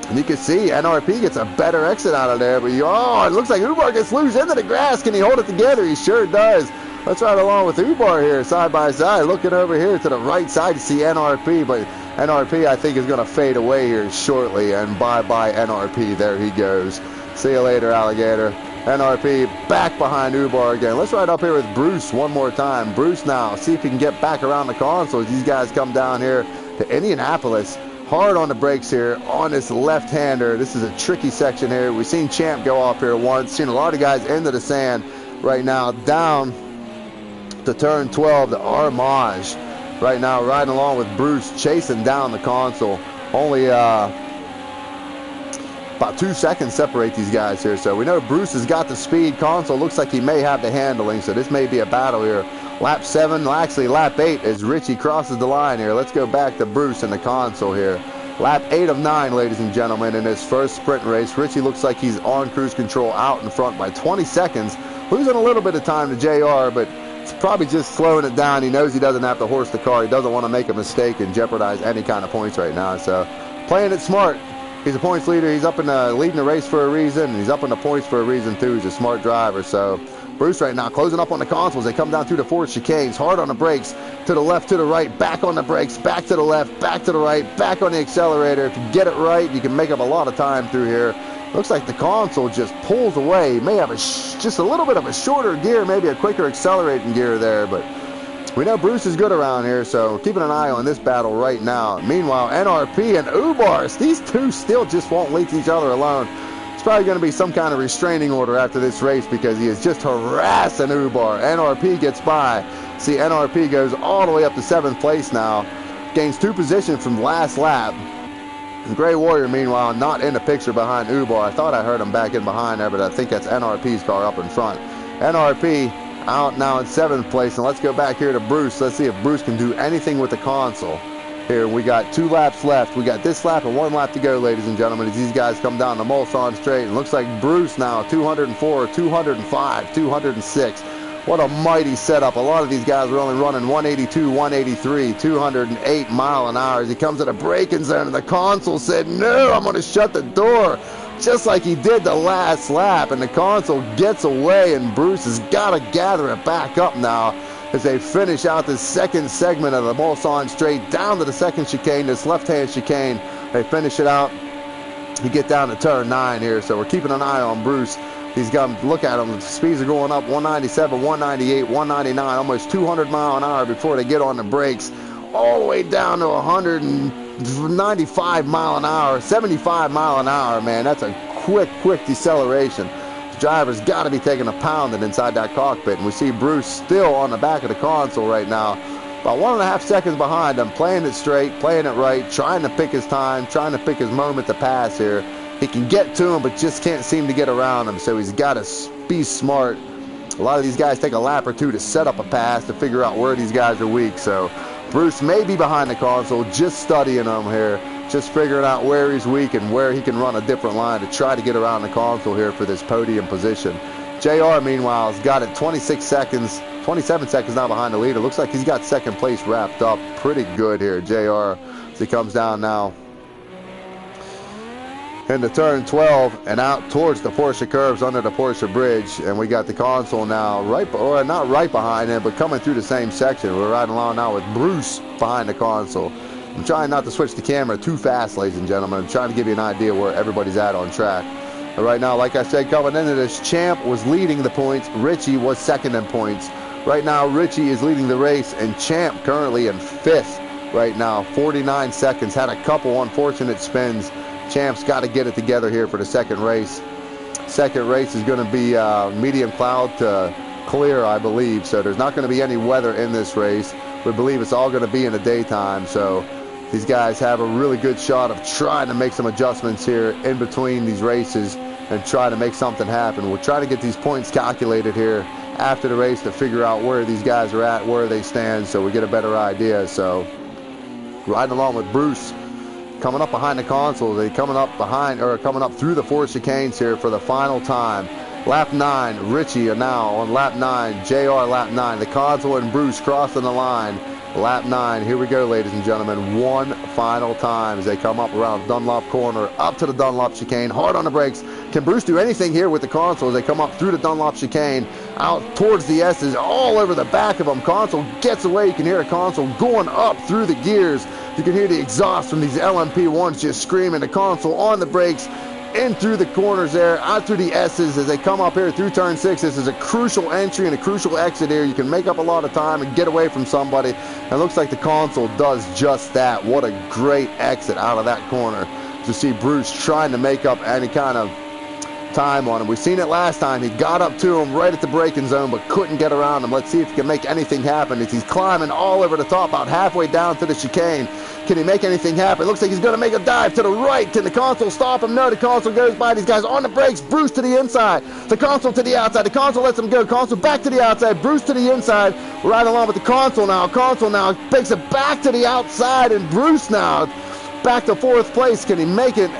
[SPEAKER 1] And you can see NRP gets a better exit out of there, but it looks like Ubar gets loose into the grass. Can he hold it together? He sure does. Let's ride along with Ubar here, side by side. Looking over here to the right side to see NRP, but NRP, I think, is going to fade away here shortly, and bye-bye NRP. There he goes. See you later, alligator. NRP back behind Ubar again. Let's ride up here with Bruce one more time. Bruce now, see if he can get back around the console as these guys come down here to Indianapolis. Hard on the brakes here on this left-hander. This is a tricky section here. We've seen Champ go off here once. Seen a lot of guys into the sand right now. Down to turn 12, the Armage. Right now, riding along with Bruce, chasing down the console. Only about 2 seconds separate these guys here. So we know Bruce has got the speed. Console looks like he may have the handling, so this may be a battle here. Lap 7, actually lap 8, as Richie crosses the line here. Let's go back to Bruce in the console here. Lap 8 of 9, ladies and gentlemen, in his first sprint race. Richie looks like he's on cruise control out in front by 20 seconds. Losing a little bit of time to JR, but it's probably just slowing it down. He knows he doesn't have to horse the car. He doesn't want to make a mistake and jeopardize any kind of points right now. So playing it smart. He's a points leader. He's up in leading the race for a reason. And he's up in the points for a reason too. He's a smart driver. So Bruce right now closing up on the consoles. They come down through the 4 chicanes. Hard on the brakes. To the left, to the right. Back on the brakes. Back to the left. Back to the right. Back on the accelerator. If you get it right, you can make up a lot of time through here. Looks like the console just pulls away. He may have just a little bit of a shorter gear, maybe a quicker accelerating gear there, but we know Bruce is good around here, so keeping an eye on this battle right now. Meanwhile, NRP and Ubars, these two still just won't leave each other alone. It's probably going to be some kind of restraining order after this race because he is just harassing Ubar. NRP gets by. See, NRP goes all the way up to 7th place now. Gains 2 positions from last lap. Gray Warrior, meanwhile, not in the picture behind Ubar. I thought I heard him back in behind there, but I think that's NRP's car up in front. NRP out now in 7th place. And let's go back here to Bruce. Let's see if Bruce can do anything with the console. Here, we got 2 laps left. We got this lap and 1 lap to go, ladies and gentlemen, as these guys come down the Mulsanne straight. And looks like Bruce now, 204, 205, 206. What a mighty setup. A lot of these guys are only running 182, 183, 208 mile an hour. As he comes to the braking zone, and the console said, no, I'm going to shut the door. Just like he did the last lap. And the console gets away, and Bruce has got to gather it back up now as they finish out the second segment of the Mulsanne straight down to the second chicane, this left-hand chicane. They finish it out. You get down to turn 9 here, so we're keeping an eye on Bruce. He's got, look at him, the speeds are going up, 197, 198, 199, almost 200 mile an hour before they get on the brakes, all the way down to 195 mile an hour, 75 mile an hour, man. That's a quick deceleration. Driver's got to be taking a pounding inside that cockpit, and we see Bruce still on the back of the console right now, about 1.5 seconds behind him, playing it straight, playing it right, trying to pick his time, trying to pick his moment to pass here. He can get to him, but just can't seem to get around him, so he's got to be smart. A lot of these guys take a lap or two to set up a pass to figure out where these guys are weak, so Bruce may be behind the console, just studying them here, just figuring out where he's weak and where he can run a different line to try to get around the console here for this podium position. JR, meanwhile, has got it 27 seconds now behind the leader. Looks like he's got second place wrapped up pretty good here, JR, as he comes down now into turn 12 and out towards the Porsche curves under the Porsche bridge. And we got the console now not right behind him, but coming through the same section. We're riding along now with Bruce behind the console. I'm trying not to switch the camera too fast, ladies and gentlemen. I'm trying to give you an idea where everybody's at on track. But right now, like I said, coming into this, Champ was leading the points. Richie was second in points. Right now, Richie is leading the race, and Champ currently in 5th right now, 49 seconds. Had a couple unfortunate spins. Champ's got to get it together here for the second race. Second race is going to be medium cloud to clear, I believe. So there's not going to be any weather in this race. We believe it's all going to be in the daytime. So these guys have a really good shot of trying to make some adjustments here in between these races and try to make something happen. We'll try to get these points calculated here after the race to figure out where these guys are at, where they stand, so we get a better idea. So riding along with Bruce, coming up behind the console. They coming up through the 4 chicanes here for the final time. Lap 9, Richie are now on lap 9, JR lap 9. The console and Bruce crossing the line. Lap 9, here we go, ladies and gentlemen. One final time as they come up around Dunlop corner, up to the Dunlop chicane, hard on the brakes. Can Bruce do anything here with the console as they come up through the Dunlop chicane, out towards the S's, all over the back of them? Console gets away. You can hear a console going up through the gears. You can hear the exhaust from these LMP1s just screaming. The console on the brakes, in through the corners there, out through the S's as they come up here through turn 6. This is a crucial entry and a crucial exit here. You can make up a lot of time and get away from somebody. And it looks like the console does just that. What a great exit out of that corner to see Bruce trying to make up any kind of time on him. We've seen it last time. He got up to him right at the braking zone but couldn't get around him. Let's see if he can make anything happen as he's climbing all over the top, about halfway down to the chicane. Can he make anything happen? Looks like he's going to make a dive to the right. Can the console stop him? No, the console goes by these guys on the brakes. Bruce to the inside. The console to the outside. The console lets him go. Console back to the outside. Bruce to the inside. We're right along with the console now. Console now takes it back to the outside, and Bruce now back to 4th place. Can he make it?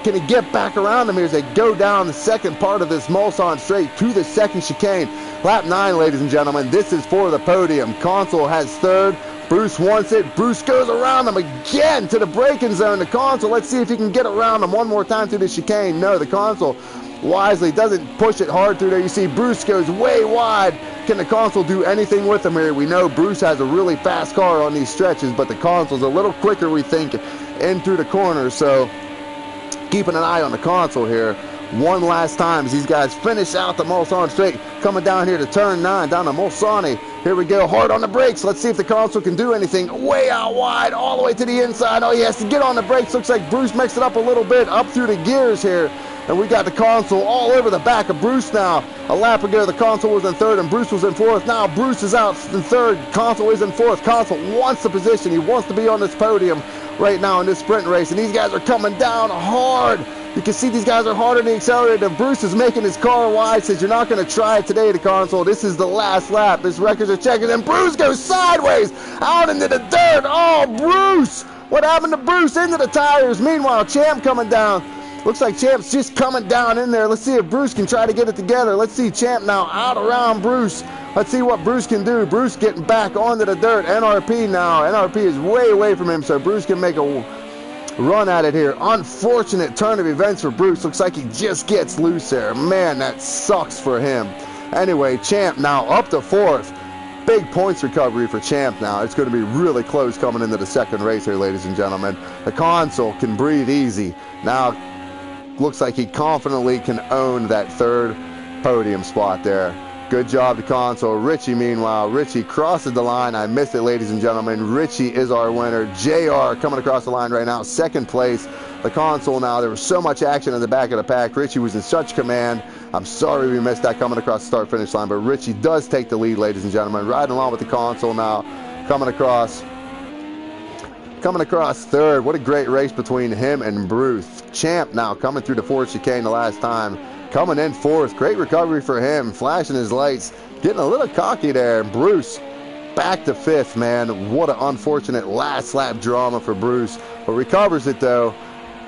[SPEAKER 1] Can he get back around them here as they go down the second part of this Mulsanne straight to the second chicane? Lap 9, ladies and gentlemen. This is for the podium. Console has 3rd. Bruce wants it. Bruce goes around them again to the braking zone. The console, let's see if he can get around them one more time through the chicane. No, the console wisely doesn't push it hard through there. You see Bruce goes way wide. Can the console do anything with him here? We know Bruce has a really fast car on these stretches, but the console's a little quicker, we think, in through the corners. So keeping an eye on the console here one last time as these guys finish out the Mulsanne straight, coming down here to turn 9, down to Mulsanne. Here we go, hard on the brakes. Let's see if the console can do anything. Way out wide, all the way to the inside. Oh, he has to get on the brakes. Looks like Bruce mixed it up a little bit, up through the gears here. And we got the console all over the back of Bruce now. A lap ago, the console was in 3rd and Bruce was in 4th. Now Bruce is out in 3rd. Console is in 4th. Console wants the position. He wants to be on this podium right now in this sprint race. And these guys are coming down hard. You can see these guys are harder than the accelerator. Bruce is making his car wide, says you're not going to try it today, the console. This is the last lap. His records are checking, and Bruce goes sideways out into the dirt. Oh, Bruce! What happened to Bruce? Into the tires. Meanwhile, Champ coming down. Looks like Champ's just coming down in there. Let's see if Bruce can try to get it together. Let's see Champ now out around Bruce. Let's see what Bruce can do. Bruce getting back onto the dirt. NRP now. NRP is way away from him, so Bruce can make a run at it here. Unfortunate turn of events for Bruce. Looks like he just gets loose there. Man, that sucks for him. Anyway, Champ now up to 4th. Big points recovery for Champ now. It's going to be really close coming into the second race here, ladies and gentlemen. The console can breathe easy. Now, looks like he confidently can own that 3rd podium spot there. Good job to console. Richie, meanwhile, Richie crosses the line. I missed it, ladies and gentlemen. Richie is our winner. JR coming across the line right now, 2nd place. The console now, there was so much action in the back of the pack. Richie was in such command. I'm sorry we missed that coming across the start-finish line, but Richie does take the lead, ladies and gentlemen. Riding along with the console now, coming across 3rd. What a great race between him and Bruce. Champ now coming through the 4th chicane the last time. Coming in 4th. Great recovery for him. Flashing his lights. Getting a little cocky there. Bruce back to 5th, man. What an unfortunate last lap drama for Bruce. But recovers it, though.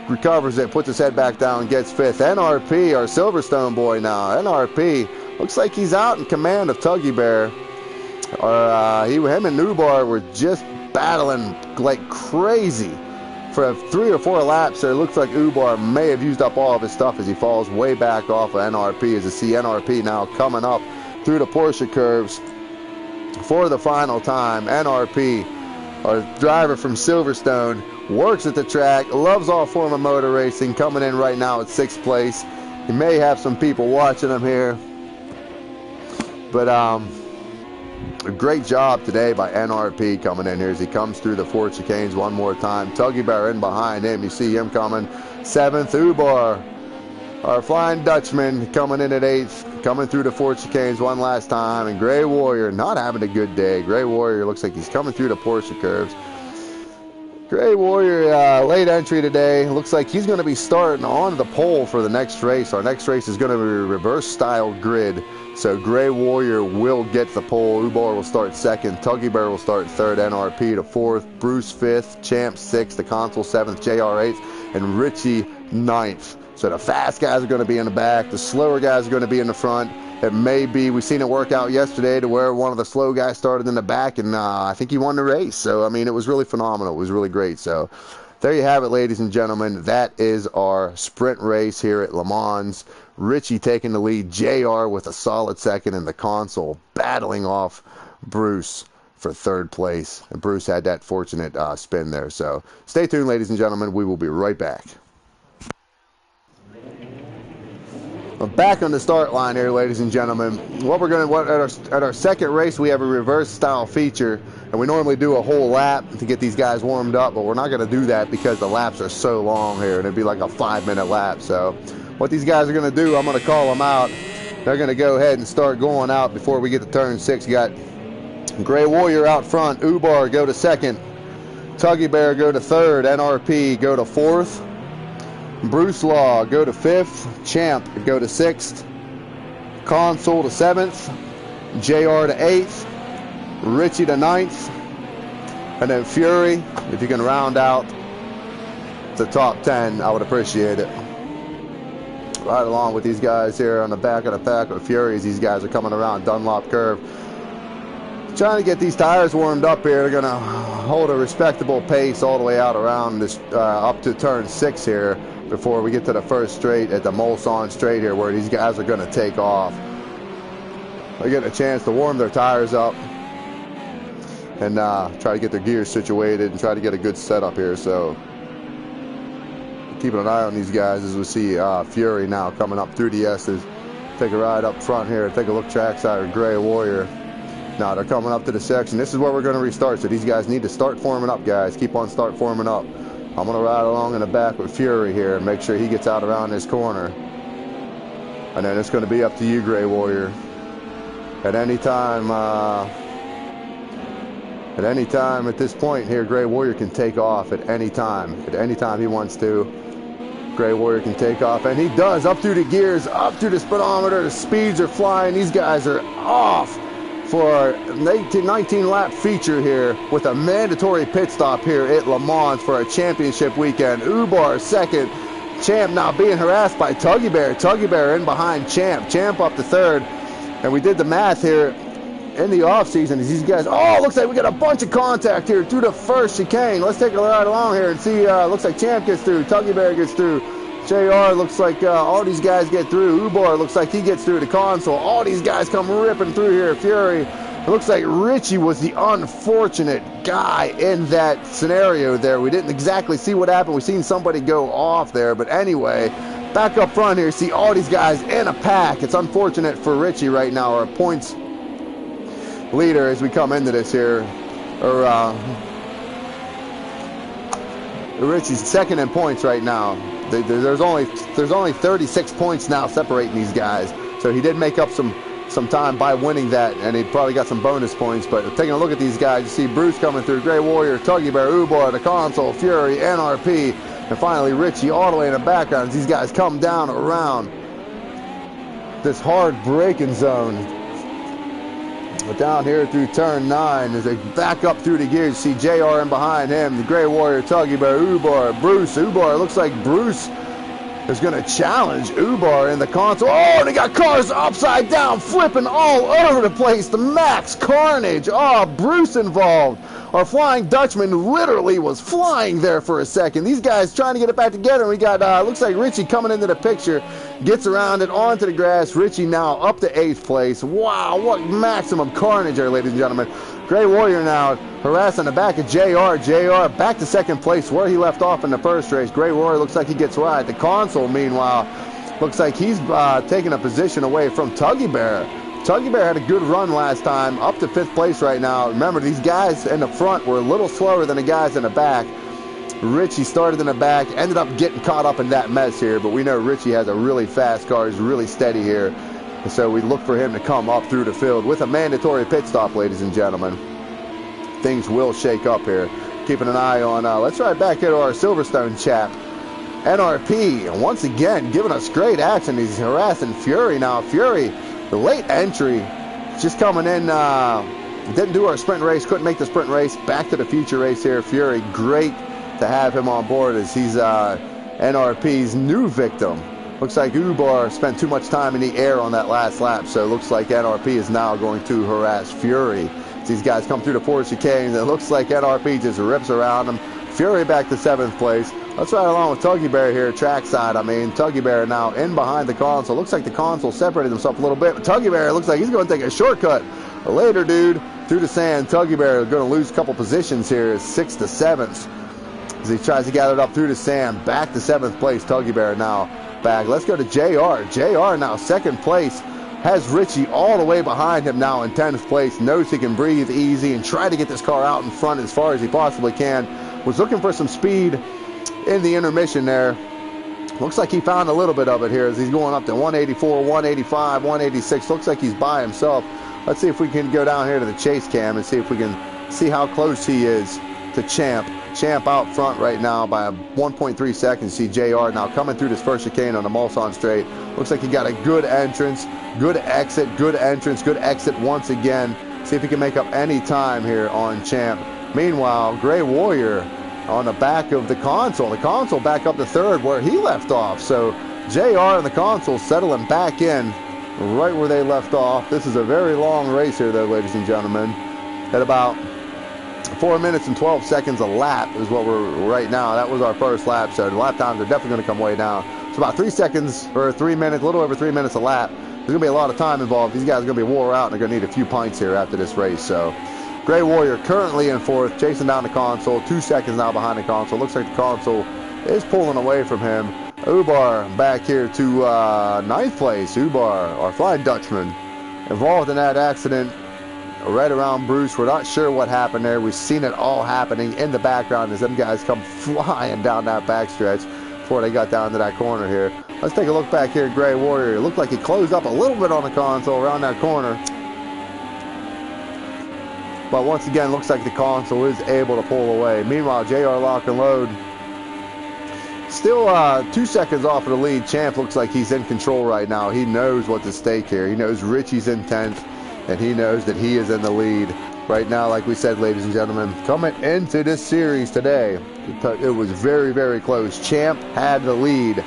[SPEAKER 1] Recovers it. Puts his head back down. Gets 5th. NRP, our Silverstone boy now. NRP looks like he's out in command of Tuggy Bear. Him and Newbar were just battling like crazy for 3 or 4 laps there. Looks like Ubar may have used up all of his stuff as he falls way back off of NRP. As you see NRP now coming up through the Porsche curves for the final time. NRP, our driver from Silverstone, works at the track, loves all form of motor racing, coming in right now at 6th place. He may have some people watching him here, but a great job today by NRP coming in here as he comes through the 4 chicanes one more time. Tuggy Bear in behind him. You see him coming 7th. Ubar, our Flying Dutchman, coming in at 8th. Coming through the 4 chicanes one last time. And Gray Warrior not having a good day. Gray Warrior looks like he's coming through the Porsche curves. Gray Warrior, late entry today. Looks like he's going to be starting on the pole for the next race. Our next race is going to be a reverse style grid. So Gray Warrior will get the pole. Ubar will start 2nd. Tuggy Bear will start 3rd. NRP to 4th. Bruce 5th. Champ 6th. The console 7th. JR 8th. And Richie 9th. So the fast guys are going to be in the back. The slower guys are going to be in the front. It may be, we've seen it work out yesterday to where one of the slow guys started in the back, and I think he won the race. So, I mean, it was really phenomenal. It was really great. So, there you have it, ladies and gentlemen. That is our sprint race here at Le Mans. Richie taking the lead. JR with a solid 2nd, and the console battling off Bruce for 3rd place. And Bruce had that fortunate spin there. So, stay tuned, ladies and gentlemen. We will be right back. We're back on the start line here, ladies and gentlemen. At our second race, we have a reverse style feature, and we normally do a whole lap to get these guys warmed up, but we're not going to do that because the laps are so long here, and it'd be like a 5-minute lap. So what these guys are going to do, I'm going to call them out. They're going to go ahead and start going out before we get to turn 6. You got Gray Warrior out front. Ubar go to 2nd. Tuggy Bear go to 3rd. NRP go to 4th. Bruce Law go to 5th. Champ go to 6th. Console to 7th. JR to 8th. Richie to 9th. And then Fury, if you can round out the top 10, I would appreciate it. Right along with these guys here on the back of the pack with Fury as these guys are coming around Dunlop curve. Trying to get these tires warmed up here. They're going to hold a respectable pace all the way out around this up to turn 6 here before we get to the first straight at the Mulsanne straight here where these guys are going to take off. They get a chance to warm their tires up and try to get their gears situated and try to get a good setup here. So keeping an eye on these guys as we see Fury now coming up through the S's. Take a ride up front here. Take a look trackside with Gray Warrior. Now they're coming up to the section. This is where we're going to restart. So these guys need to start forming up, guys. Keep on start forming up. I'm going to ride along in the back with Fury here and make sure he gets out around this corner. And then it's going to be up to you, Gray Warrior. At any time at this point here, Gray Warrior can take off at any time he wants to. Gray Warrior can take off, and he does, up through the gears, up through the speedometer. The speeds are flying. These guys are off for an 19 lap feature here with a mandatory pit stop here at Le Mans for a championship weekend. Ubar second, Champ now being harassed by Tuggy Bear. Tuggy Bear in behind Champ. Champ up to third, and we did the math here in the off season. These guys, oh, looks like we got a bunch of contact here through the first chicane. Let's take a ride along here and see. Looks like Champ gets through, Tuggy Bear gets through, JR looks like all these guys get through, Ubar looks like he gets through the console. All these guys come ripping through here. Fury, it looks like Richie was the unfortunate guy in that scenario there. We didn't exactly see what happened. We seen somebody go off there, but anyway, back up front here, see all these guys in a pack. It's unfortunate for Richie right now, our points leader as we come into this here, or Richie's second in points right now. There's only 36 points now separating these guys, so he did make up some time by winning that, and he probably got some bonus points. But taking a look at these guys, you see Bruce coming through, Gray Warrior, Tuggy Bear, Ubar, the console, Fury, NRP, and finally Richie all the way in the background as these guys come down around this hard braking zone. But down here through turn 9, as they back up through the gears, you see JR in behind him, the Gray Warrior, Tuggy Bear, Ubar, Bruce. Ubar, looks like Bruce is going to challenge Ubar in the console. Oh, they got cars upside down, flipping all over the place. The max carnage. Oh, Bruce involved. Our Flying Dutchman literally was flying there for a second. These guys trying to get it back together. And we got, looks like Richie coming into the picture. Gets around it, onto the grass. Richie now up to 8th place. Wow, what maximum carnage there, ladies and gentlemen. Gray Warrior now harassing the back of JR. JR back to 2nd place where he left off in the first race. Gray Warrior looks like he gets right. The console, meanwhile, looks like he's taking a position away from Tuggy Bear. Tuggy Bear had a good run last time, up to 5th place right now. Remember, these guys in the front were a little slower than the guys in the back. Richie started in the back, ended up getting caught up in that mess here, but we know Richie has a really fast car. He's really steady here. And so we look for him to come up through the field with a mandatory pit stop, ladies and gentlemen. Things will shake up here. Keeping an eye on, let's ride back here to our Silverstone chap. NRP, once again, giving us great action. He's harassing Fury now. Fury, the late entry, just coming in, didn't do our sprint race, couldn't make the sprint race. Back to the future race here. Fury, great to have him on board as he's NRP's new victim. Looks like Ubar spent too much time in the air on that last lap, so it looks like NRP is now going to harass Fury. As these guys come through the 4 chicanes, it looks like NRP just rips around them. Fury back to 7th place. Let's ride along with Tuggy Bear here, trackside. Tuggy Bear now in behind the console. Looks like the console separated himself a little bit, but Tuggy Bear looks like he's going to take a shortcut later, dude, through the sand. Tuggy Bear is going to lose a couple positions here, 6th to 7th. As he tries to gather it up through the sand, back to 7th place. Tuggy Bear now back. Let's go to JR. JR now 2nd place. Has Richie all the way behind him now in 10th place. Knows he can breathe easy and try to get this car out in front as far as he possibly can. Was looking for some speed in the intermission there. Looks like he found a little bit of it here as he's going up to 184, 185, 186. Looks like he's by himself. Let's see if we can go down here to the chase cam and see if we can see how close he is to Champ. Champ out front right now by 1.3 seconds. See JR now coming through this first chicane on the Mulsanne straight. Looks like he got a good entrance, good exit, good entrance, good exit once again. See if he can make up any time here on Champ. Meanwhile, Gray Warrior on the back of the console. The console back up to 3rd where he left off. So JR and the console settling back in right where they left off. This is a very long race here though, ladies and gentlemen. At about 4 minutes and 12 seconds a lap is what we're right now. That was our first lap, so the lap times are definitely going to come way down. It's about 3 seconds or 3 minutes, a little over 3 minutes a lap. There's going to be a lot of time involved. These guys are going to be wore out and they're going to need a few pints here after this race. So Gray Warrior currently in 4th, chasing down the console. 2 seconds now behind the console. Looks like the console is pulling away from him. Ubar back here to 9th place. Ubar, our Flying Dutchman, involved in that accident right around Bruce. We're not sure what happened there. We've seen it all happening in the background as them guys come flying down that backstretch before they got down to that corner here. Let's take a look back here at Gray Warrior. It looked like he closed up a little bit on the console around that corner. But once again, looks like the console is able to pull away. Meanwhile, JR Lock and Load still 2 seconds off of the lead. Champ looks like he's in control right now. He knows what's at stake here. He knows Richie's in 10th, and he knows that he is in the lead right now. Like we said, ladies and gentlemen, coming into this series today, it was very, very close. Champ had the lead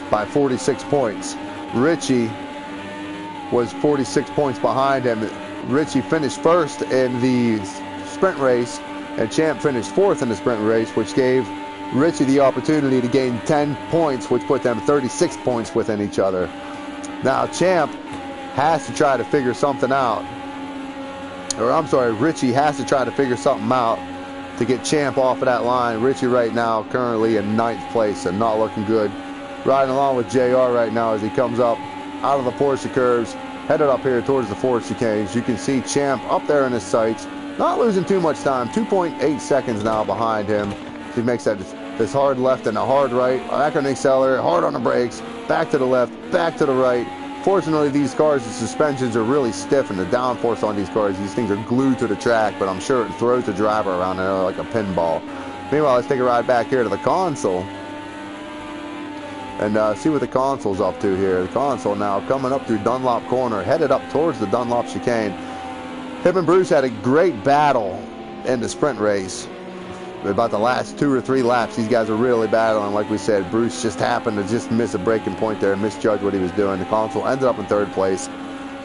[SPEAKER 1] by 46 points. Richie was 46 points behind him. Richie finished first in the sprint race, and Champ finished fourth in the sprint race, which gave Richie the opportunity to gain 10 points, which put them 36 points within each other. Now Champ has to try to figure something out. Or I'm sorry, Richie has to try to figure something out to get Champ off of that line. Richie right now currently in 9th place and not looking good. Riding along with JR right now as he comes up out of the Porsche curves, headed up here towards the Ford chicanes. You can see Champ up there in his sights, not losing too much time, 2.8 seconds now behind him. He makes this hard left and a hard right, back on the accelerator, hard on the brakes, back to the left, back to the right. Fortunately, these cars, the suspensions are really stiff, and the downforce on these cars, these things are glued to the track, but I'm sure it throws the driver around there like a pinball. Meanwhile, let's take a ride back here to the console and see what the console's up to here. The console now coming up through Dunlop Corner, headed up towards the Dunlop chicane. Him and Bruce had a great battle in the sprint race. About the last 2 or 3 laps, these guys are really battling. Like we said, Bruce just happened to just miss a braking point there and misjudge what he was doing. The console ended up in 3rd place,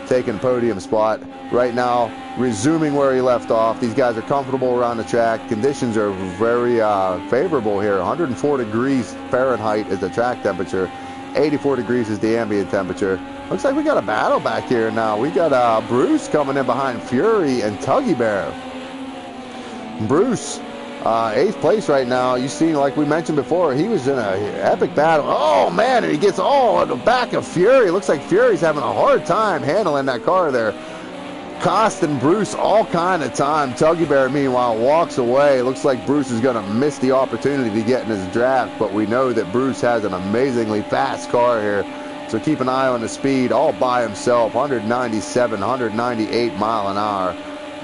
[SPEAKER 1] taking a podium spot. Right now, resuming where he left off. These guys are comfortable around the track. Conditions are very favorable here. 104 degrees Fahrenheit is the track temperature. 84 degrees is the ambient temperature. Looks like we got a battle back here now. We got Bruce coming in behind Fury and Tuggy Bear. Bruce, 8th place right now. You see, like we mentioned before, he was in an epic battle. Oh man, and he gets all on the back of Fury. Looks like Fury's having a hard time handling that car there, costing Bruce all kind of time. Tuggy Bear, meanwhile, walks away. Looks like Bruce is going to miss the opportunity to get in his draft, but we know that Bruce has an amazingly fast car here, so keep an eye on the speed all by himself. 197, 198 mile an hour.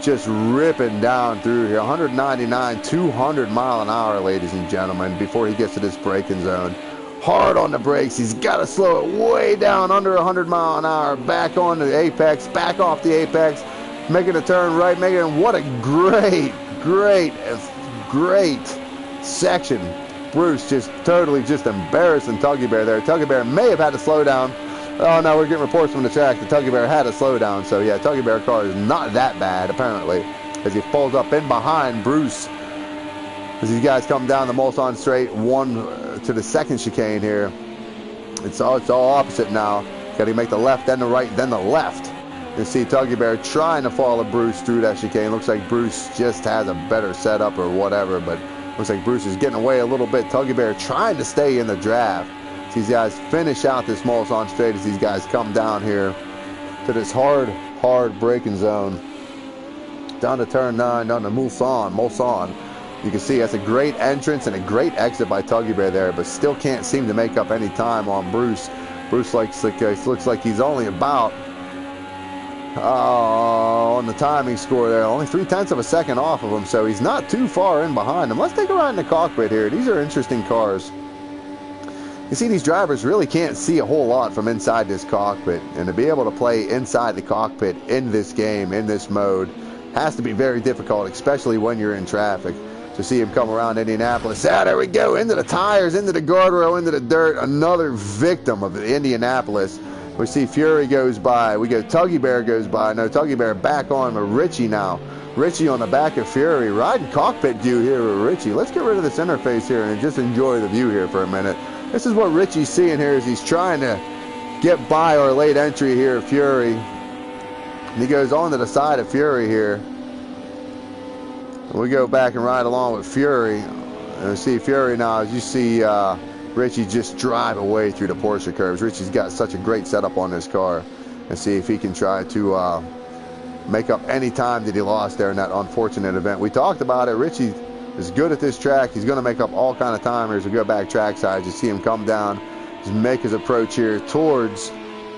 [SPEAKER 1] Just ripping down through here. 199, 200 mile an hour, ladies and gentlemen, before he gets to this braking zone. Hard on the brakes. He's got to slow it way down under 100 mile an hour. Back on the apex, back off the apex, making a turn right, what a great section. Bruce just totally embarrassing Tuggy Bear there. Tuggy Bear may have had to slow down. Oh no, we're getting reports from the track that Tuggy Bear had a slowdown. So yeah, Tuggy Bear car is not that bad apparently, as he pulls up in behind Bruce as these guys come down the Mulsanne straight, one to the 2nd chicane here. It's all opposite now. Got to make the left, then the right, then the left. You see Tuggy Bear trying to follow Bruce through that chicane. Looks like Bruce just has a better setup or whatever, but looks like Bruce is getting away a little bit. Tuggy Bear trying to stay in the draft. These guys finish out this Mulsanne straight as these guys come down here to this hard braking zone. Down to turn 9, down to Mulsanne. You can see that's a great entrance and a great exit by Tuggy Bear there, but still can't seem to make up any time on Bruce. Bruce looks like he's only about on the timing score there, only 0.3 of a second off of him, so he's not too far in behind him. Let's take a ride in the cockpit here. These are interesting cars. You see, these drivers really can't see a whole lot from inside this cockpit, and to be able to play inside the cockpit in this game, in this mode, has to be very difficult, especially when you're in traffic. To see him come around Indianapolis, there we go, into the tires, into the guardrail, into the dirt, another victim of Indianapolis. We see Fury goes by, we go Tuggy Bear goes by, no, Tuggy Bear back on with Richie now. Richie on the back of Fury, riding cockpit view here with Richie. Let's get rid of this interface here and just enjoy the view here for a minute. This is what Richie's seeing here as he's trying to get by our late entry here, Fury. And he goes on to the side of Fury here. We go back and ride along with Fury. And we see Fury now, as you see Richie just drive away through the Porsche curves. Richie's got such a great setup on this car. And see if he can try to make up any time that he lost there in that unfortunate event. We talked about it. Richie is good at this track. He's going to make up all kind of time here as we go back trackside. You see him come down, just make his approach here towards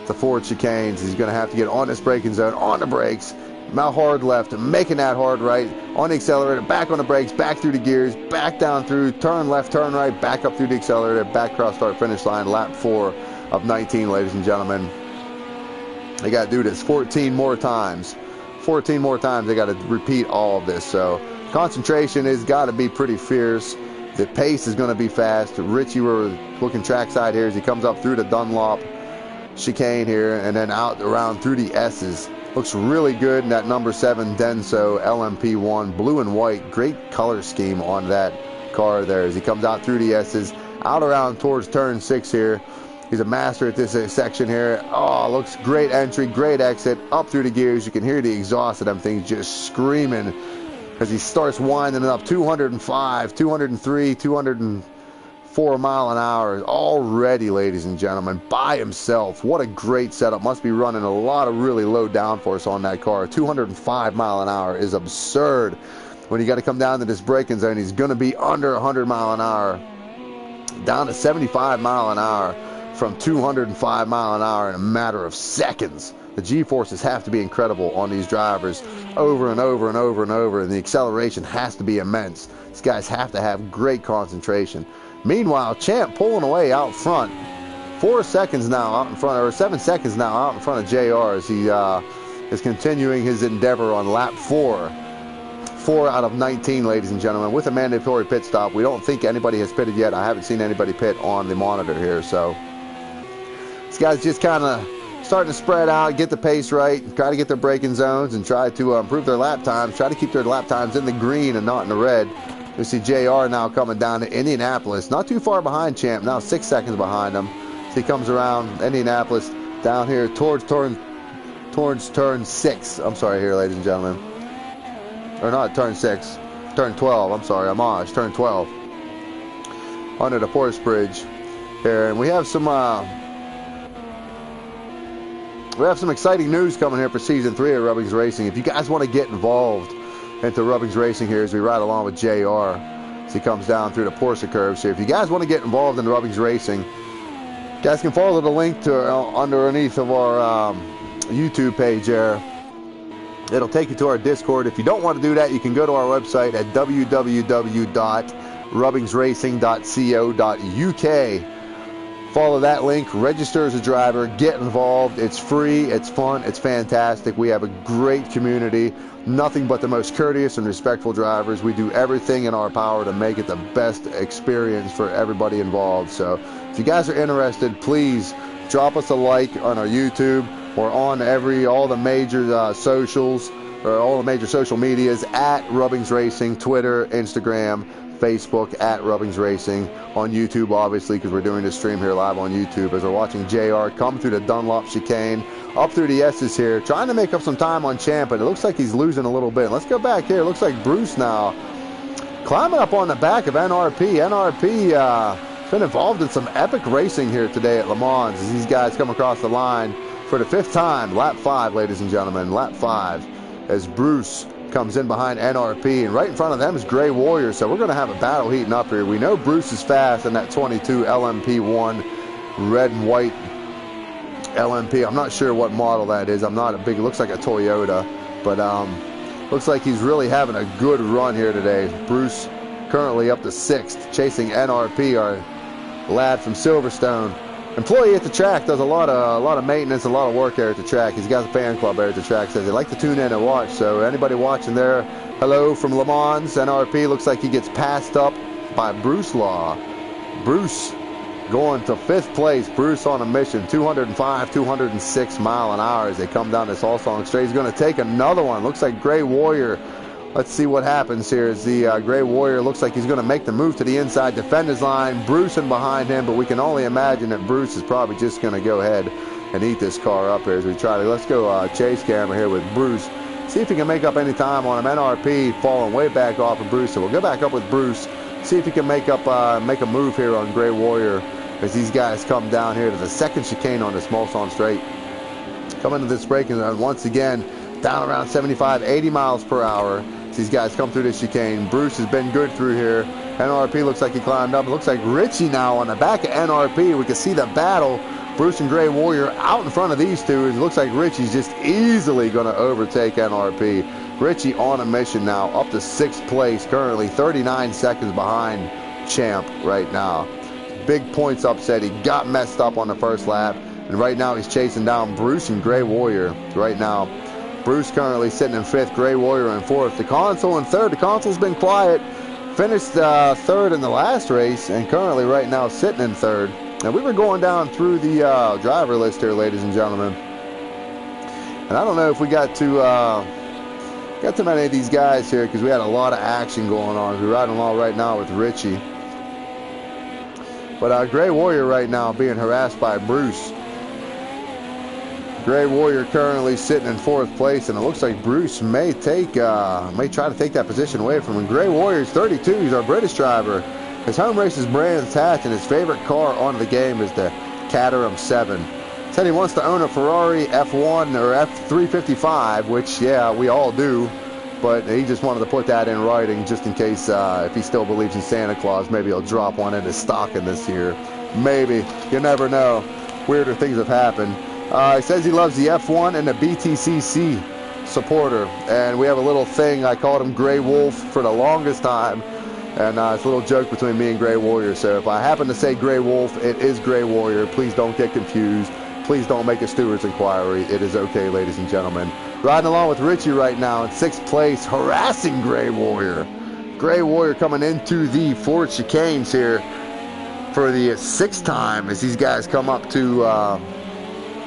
[SPEAKER 1] the Ford chicanes. He's going to have to get on this braking zone, on the brakes, Now hard left, making that hard right, on the accelerator, back on the brakes, back through the gears, back down through, turn left, turn right, back up through the accelerator, back cross start finish line, lap 4 of 19, ladies and gentlemen. They got to do this 14 more times. 14 more times they got to repeat all of this. So concentration has got to be pretty fierce. The pace is going to be fast. Richie, we're looking trackside here as he comes up through the Dunlop chicane here and then out around through the S's. Looks really good in that number 7 Denso LMP1, blue and white. Great color scheme on that car there as he comes out through the S's, out around towards turn 6 here. He's a master at this section here. Oh, looks great entry, great exit, up through the gears. You can hear the exhaust of them things just screaming as he starts winding it up. 205, 203, 204 mile an hour already, ladies and gentlemen, by himself. What a great setup. Must be running a lot of really low downforce on that car. 205 mile an hour is absurd. When you got to come down to this braking zone, he's going to be under 100 mile an hour, down to 75 mile an hour from 205 mile an hour in a matter of seconds. The G-forces have to be incredible on these drivers over and over and over and over, and the acceleration has to be immense. These guys have to have great concentration. Meanwhile, Champ pulling away out front. 4 seconds now out in front, or 7 seconds now out in front of JR as he is continuing his endeavor on lap 4. 4 out of 19, ladies and gentlemen, with a mandatory pit stop. We don't think anybody has pitted yet. I haven't seen anybody pit on the monitor here, so these guys just kind of starting to spread out, get the pace right, try to get their braking zones, and try to improve their lap times, try to keep their lap times in the green and not in the red. We see JR now coming down to Indianapolis, not too far behind Champ, now 6 seconds behind him. So he comes around Indianapolis down here towards turn 6. I'm sorry here, ladies and gentlemen. Or not turn 6, turn 12, I'm sorry, Homage, turn 12. Under the Forest Bridge here, and we have some exciting news coming here for Season 3 of Rubbings Racing. If you guys want to get involved into Rubbings Racing here as we ride along with JR as he comes down through the Porsche curves here. If you guys want to get involved in Rubbings Racing, you guys can follow the link to underneath of our YouTube page there. It'll take you to our Discord. If you don't want to do that, you can go to our website at www.rubbingsracing.co.uk. Follow that link, register as a driver, get involved. It's free, it's fun, it's fantastic. We have a great community, nothing but the most courteous and respectful drivers. We do everything in our power to make it the best experience for everybody involved. So if you guys are interested, please drop us a like on our YouTube or on all the major socials, or all the major social medias at Rubbings Racing, Twitter, Instagram, Facebook at Rubbings Racing, on YouTube obviously because we're doing this stream here live on YouTube as we're watching JR come through the Dunlop chicane, up through the S's here, trying to make up some time on Champ, but it looks like he's losing a little bit. Let's go back here. It looks like Bruce now climbing up on the back of NRP. NRP been involved in some epic racing here today at Le Mans as these guys come across the line for the 5th time. Lap 5, ladies and gentlemen, lap 5 as Bruce comes in behind NRP, and right in front of them is Grey Warrior. So we're going to have a battle heating up here. We know Bruce is fast in that 22 LMP1 red and white LMP. I'm not sure what model that is. I'm not a big, looks like a Toyota, but looks like he's really having a good run here today. Bruce currently up to 6th, chasing NRP, our lad from Silverstone. Employee at the track, does a lot of maintenance, a lot of work there at the track. He's got a fan club there at the track, says they like to tune in and watch. So anybody watching there, hello from Le Mans. NRP looks like he gets passed up by Bruce Law. Bruce going to 5th place. Bruce on a mission, 205, 206 mile an hour as they come down this All-Song Straight. He's going to take another one. Looks like Grey Warrior. Let's see what happens here as the Grey Warrior looks like he's going to make the move to the inside defender's line. Bruce in behind him, but we can only imagine that Bruce is probably just going to go ahead and eat this car up here as we try to. Let's go chase camera here with Bruce. See if he can make up any time on him. NRP falling way back off of Bruce, so we'll go back up with Bruce. See if he can make a move here on Grey Warrior as these guys come down here to the 2nd chicane on this Mulsanne Straight. Coming to this braking zone once again, down around 75, 80 miles per hour. These guys come through this chicane. Bruce has been good through here. NRP looks like he climbed up. It looks like Richie now on the back of NRP. We can see the battle Bruce and Gray Warrior out in front of these two. It looks like Richie's just easily going to overtake NRP. Richie on a mission now, up to 6th place, currently 39 seconds behind Champ right now. Big points upset. He got messed up on the first lap, and right now he's chasing down Bruce and Gray Warrior. Right now, Bruce currently sitting in 5th, Gray Warrior in 4th. The console in 3rd. The console's been quiet. Finished 3rd in the last race, and currently right now sitting in 3rd. Now, we were going down through the driver list here, ladies and gentlemen, and I don't know if we got too many of these guys here because we had a lot of action going on. We're riding along right now with Richie, but Gray Warrior right now being harassed by Bruce. Gray Warrior currently sitting in 4th place, and it looks like Bruce may try to take that position away from him. Gray Warrior's 32. He's our British driver. His home race is Brands Hatch, and his favorite car on the game is the Caterham 7. Said he wants to own a Ferrari F1 or F355, which, yeah, we all do. But he just wanted to put that in writing just in case if he still believes in Santa Claus, maybe he'll drop one into stocking this year. Maybe. You never know. Weirder things have happened. He says he loves the F1 and the BTCC supporter. And we have a little thing. I called him Gray Wolf for the longest time. And it's a little joke between me and Gray Warrior. So if I happen to say Gray Wolf, it is Gray Warrior. Please don't get confused. Please don't make a steward's inquiry. It is okay, ladies and gentlemen. Riding along with Richie right now in 6th place, harassing Gray Warrior. Gray Warrior coming into the Ford chicanes here for the 6th time as these guys come up to,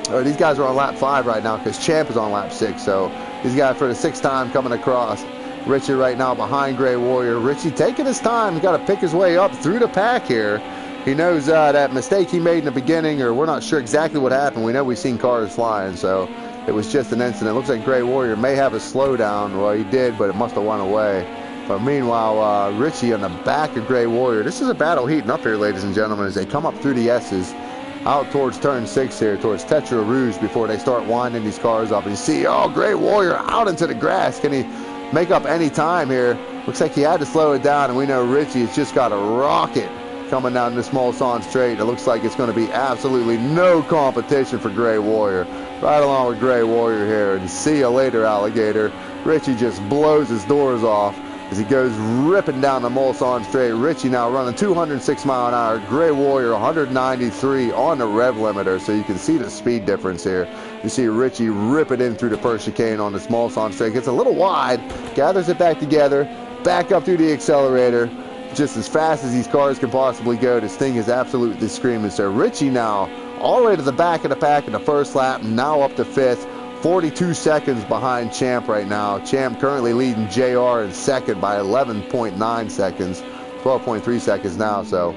[SPEAKER 1] or these guys are on lap 5 right now because Champ is on lap 6. So these guys for the 6th time coming across. Richie right now behind Gray Warrior. Richie taking his time. He's got to pick his way up through the pack here. He knows that mistake he made in the beginning, or we're not sure exactly what happened. We know we've seen cars flying, so it was just an incident. It looks like Gray Warrior may have a slowdown. Well, he did, but it must have went away. But meanwhile, Richie on the back of Gray Warrior. This is a battle heating up here, ladies and gentlemen, as they come up through the S's out towards turn 6 here, towards Tetra Rouge before they start winding these cars up. And you see, oh, Gray Warrior out into the grass. Can he make up any time here? Looks like he had to slow it down, and we know Richie has just got a rocket coming down this Mulsanne straight. It looks like it's going to be absolutely no competition for Gray Warrior. Right along with Gray Warrior here, and see you later, alligator. Richie just blows his doors off as he goes ripping down the Mulsanne straight. Richie now running 206 mile an hour. Gray Warrior 193 on the rev limiter, so you can see the speed difference here. You see Richie rip it in through the first chicane on the Mulsanne straight. Gets a little wide, gathers it back together, back up through the accelerator, just as fast as these cars can possibly go. This thing is absolutely screaming. So Richie now all the way to the back of the pack in the first lap, now up to 5th. 42 seconds behind Champ right now. Champ currently leading JR in 2nd by 11.9 seconds, 12.3 seconds now. So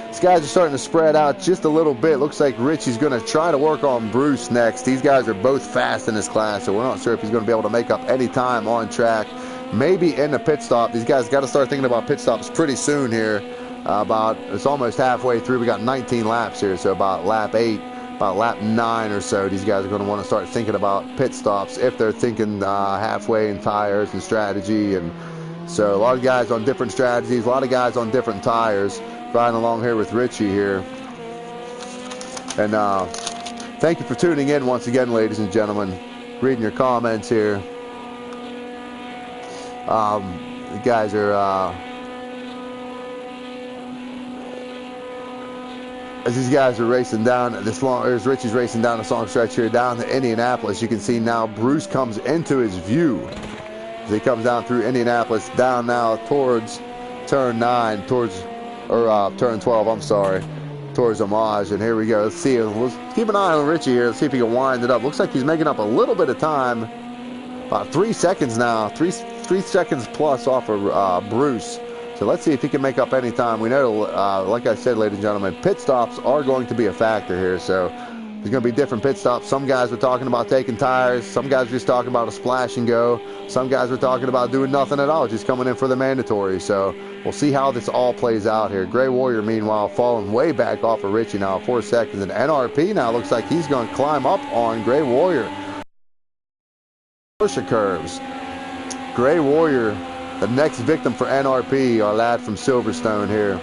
[SPEAKER 1] these guys are starting to spread out just a little bit. Looks like Richie's going to try to work on Bruce next. These guys are both fast in this class, so we're not sure if he's going to be able to make up any time on track. Maybe in the pit stop. These guys got to start thinking about pit stops pretty soon here. It's almost halfway through. We got 19 laps here, so about lap 8. About lap 9 or so, these guys are going to want to start thinking about pit stops if they're thinking halfway in tires and strategy. And so a lot of guys on different strategies, a lot of guys on different tires. Riding along here with Richie here. And thank you for tuning in once again, ladies and gentlemen. Reading your comments here. The guys are... as these guys are racing down this long, as Richie's racing down the long stretch here down to Indianapolis, you can see now Bruce comes into his view as he comes down through Indianapolis, down now towards turn 9, turn 12, I'm sorry, towards Homage. And here we go. Let's see. Let's keep an eye on Richie here. Let's see if he can wind it up. Looks like he's making up a little bit of time. About 3 seconds now, 3 seconds plus off of Bruce. So let's see if he can make up any time. We know, like I said, ladies and gentlemen, pit stops are going to be a factor here. So there's going to be different pit stops. Some guys were talking about taking tires. Some guys were just talking about a splash and go. Some guys were talking about doing nothing at all, just coming in for the mandatory. So we'll see how this all plays out here. Gray Warrior, meanwhile, falling way back off of Richie now, 4 seconds. And NRP now looks like he's going to climb up on Gray Warrior. Pusher curves. Gray Warrior, the next victim for NRP, our lad from Silverstone here.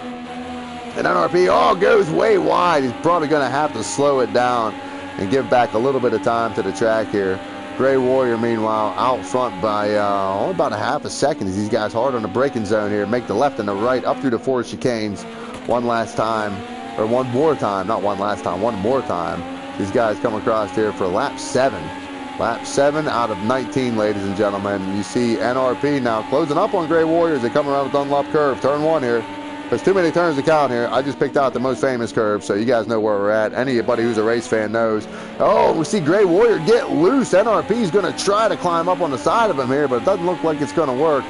[SPEAKER 1] And NRP, goes way wide. He's probably going to have to slow it down and give back a little bit of time to the track here. Gray Warrior, meanwhile, out front by only about a half a second as these guys hard on the braking zone here. Make the left and the right up through the 4 chicanes one last time. Or one more time. Not one last time. One more time. These guys come across here for lap 7. Lap 7 out of 19, ladies and gentlemen. You see NRP now closing up on Gray Warrior as they come around the Dunlop curve. Turn 1 here. There's too many turns to count here. I just picked out the most famous curve, so you guys know where we're at. Anybody who's a race fan knows. Oh, we see Gray Warrior get loose. NRP's going to try to climb up on the side of him here, but it doesn't look like it's going to work,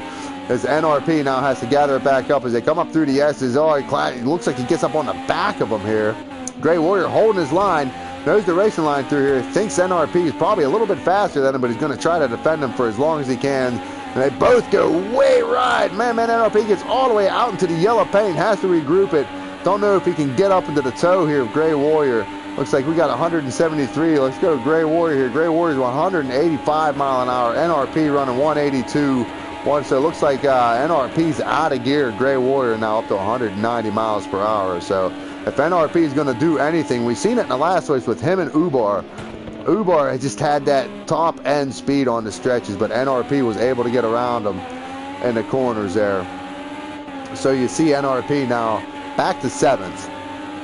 [SPEAKER 1] as NRP now has to gather it back up as they come up through the S's. Oh, it looks like he gets up on the back of him here. Gray Warrior holding his line. Knows the racing line through here. Thinks NRP is probably a little bit faster than him, but he's going to try to defend him for as long as he can. And they both go way right. Man, NRP gets all the way out into the yellow paint. Has to regroup it. Don't know if he can get up into the toe here of Gray Warrior. Looks like we got 173. Let's go to Gray Warrior here. Gray Warrior's 185 mile an hour. NRP running 182. So it looks like NRP's out of gear. Gray Warrior now up to 190 miles per hour. So if NRP is going to do anything, we've seen it in the last race with him and Ubar. Ubar just had that top end speed on the stretches, but NRP was able to get around him in the corners there. So you see NRP now back to 7th.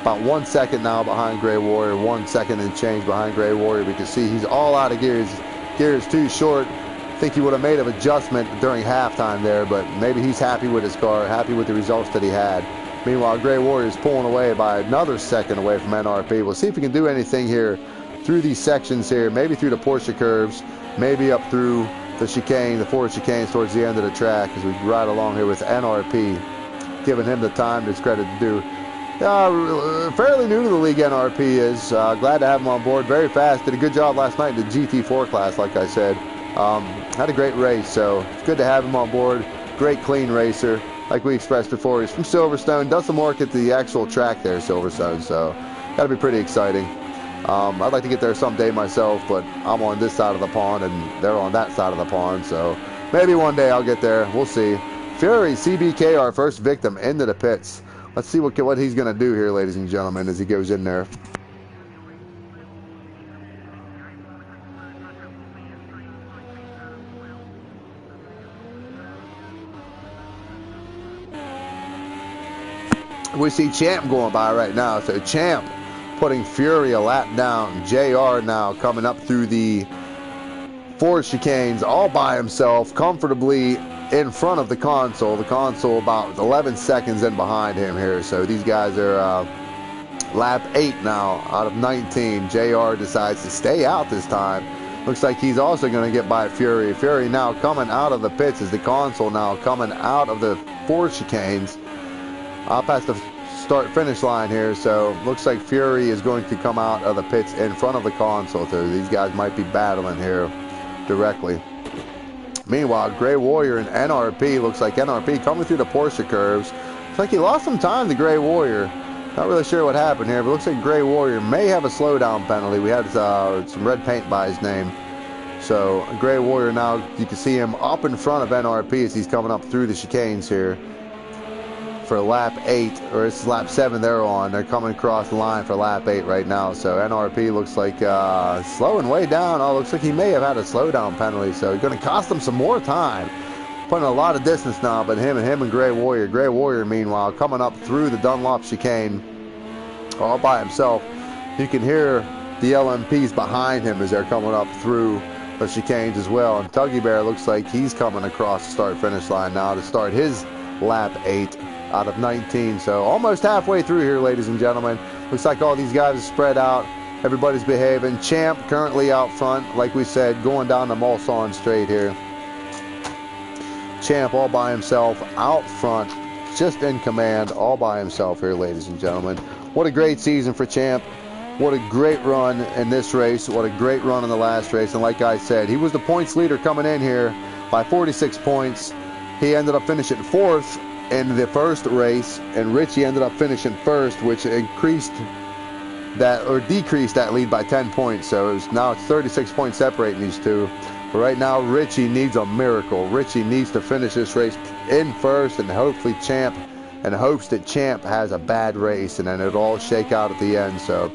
[SPEAKER 1] About 1 second now behind Gray Warrior, 1 second and change behind Gray Warrior. We can see he's all out of gear. His gear is too short. I think he would have made an adjustment during halftime there, but maybe he's happy with his car, happy with the results that he had. Meanwhile, Gray Warrior is pulling away by another second away from NRP. We'll see if we can do anything here through these sections here, maybe through the Porsche curves, maybe up through the chicane, the 4 chicanes towards the end of the track as we ride along here with NRP, giving him the time that's credit to do. Fairly new to the league, NRP is. Glad to have him on board. Very fast. Did a good job last night in the GT4 class, like I said. Had a great race, so it's good to have him on board. Great, clean racer. Like we expressed before, he's from Silverstone. Does some work at the actual track there, Silverstone, so got to be pretty exciting. I'd like to get there someday myself, but I'm on this side of the pond and they're on that side of the pond, so maybe one day I'll get there. We'll see. Fury, CBK, our first victim, into the pits. Let's see what he's going to do here, ladies and gentlemen, as he goes in there. We see Champ going by right now, so Champ putting Fury a lap down. JR now coming up through the 4 chicanes all by himself, comfortably in front of the console. The console about 11 seconds in behind him here. So these guys are lap 8 now out of 19. JR decides to stay out this time. Looks like he's also going to get by Fury. Fury now coming out of the pits as the console now coming out of the 4 chicanes. Up past the start-finish line here, so looks like Fury is going to come out of the pits in front of the console, so these guys might be battling here directly. Meanwhile, Gray Warrior and NRP, looks like NRP coming through the Porsche curves. Looks like he lost some time to Gray Warrior. Not really sure what happened here, but looks like Gray Warrior may have a slowdown penalty. We had some red paint by his name. So Gray Warrior now, you can see him up in front of NRP as he's coming up through the chicanes here for lap 8, or it's lap 7 they're on. They're coming across the line for lap 8 right now. So NRP looks like slowing way down. Oh, looks like he may have had a slowdown penalty, so it's going to cost him some more time. Putting a lot of distance now, but him and Gray Warrior. Gray Warrior, meanwhile, coming up through the Dunlop chicane all by himself. You can hear the LMPs behind him as they're coming up through the chicanes as well. And Tuggy Bear looks like he's coming across the start-finish line now to start his lap 8 out of 19. So almost halfway through here, ladies and gentlemen. Looks like all these guys are spread out. Everybody's behaving. Champ currently out front, like we said, going down the Mulsanne straight here. Champ all by himself out front, just in command, all by himself here, ladies and gentlemen. What a great season for Champ. What a great run in this race. What a great run in the last race. And like I said, he was the points leader coming in here by 46 points. He ended up finishing 4th in the first race, and Richie ended up finishing 1st, which increased that, or decreased that lead by 10 points. So now it's 36 points separating these two. But right now, Richie needs a miracle. Richie needs to finish this race in 1st, and hopefully Champ and hopes that Champ has a bad race, and then it'll all shake out at the end. So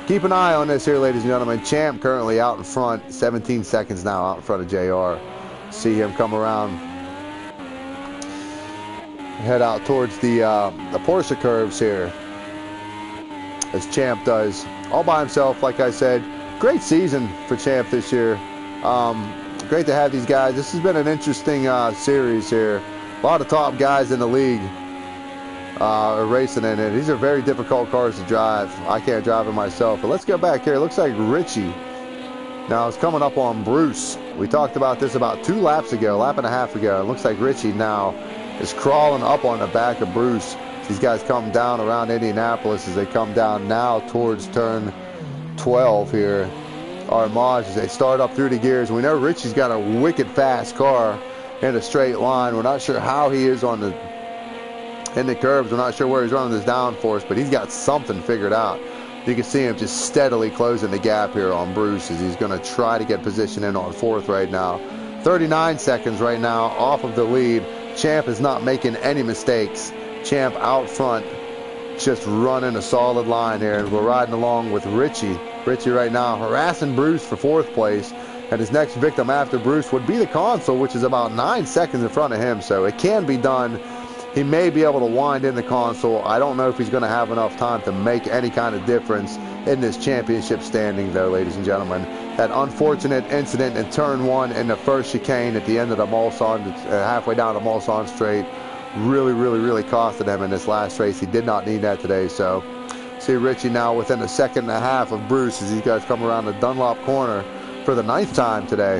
[SPEAKER 1] keep an eye on this here, ladies and gentlemen. Champ currently out in front, 17 seconds now out in front of JR. See him come around, head out towards the Porsche curves here, as Champ does all by himself. Like I said, great season for Champ this year. Great to have these guys. This has been an interesting series here. A lot of top guys in the league are racing in it. These are very difficult cars to drive. I can't drive them myself. But let's go back here. It looks like Richie now is coming up on Bruce. We talked about this about 2 laps ago, lap and a half ago. It looks like Richie now is crawling up on the back of Bruce. These guys come down around Indianapolis as they come down now towards turn 12 here. Armage as they start up through the gears. We know Richie's got a wicked fast car in a straight line. We're not sure how he is in the curves. We're not sure where he's running this downforce, but he's got something figured out. You can see him just steadily closing the gap here on Bruce as he's going to try to get position in on 4th right now. 39 seconds right now off of the lead. Champ is not making any mistakes. Champ out front, just running a solid line here, and we're riding along with Richie. Richie right now harassing Bruce for 4th place, and his next victim after Bruce would be the Consul, which is about 9 seconds in front of him, so it can be done. He may be able to wind in the Consul. I don't know if he's going to have enough time to make any kind of difference in this championship standing, though, ladies and gentlemen. That unfortunate incident in turn 1 in the first chicane at the end of the Mulsanne, halfway down the Mulsanne straight, really costed him in this last race. He did not need that today. So see Richie now within a second and a half of Bruce as these guys come around the Dunlop corner for the 9th time today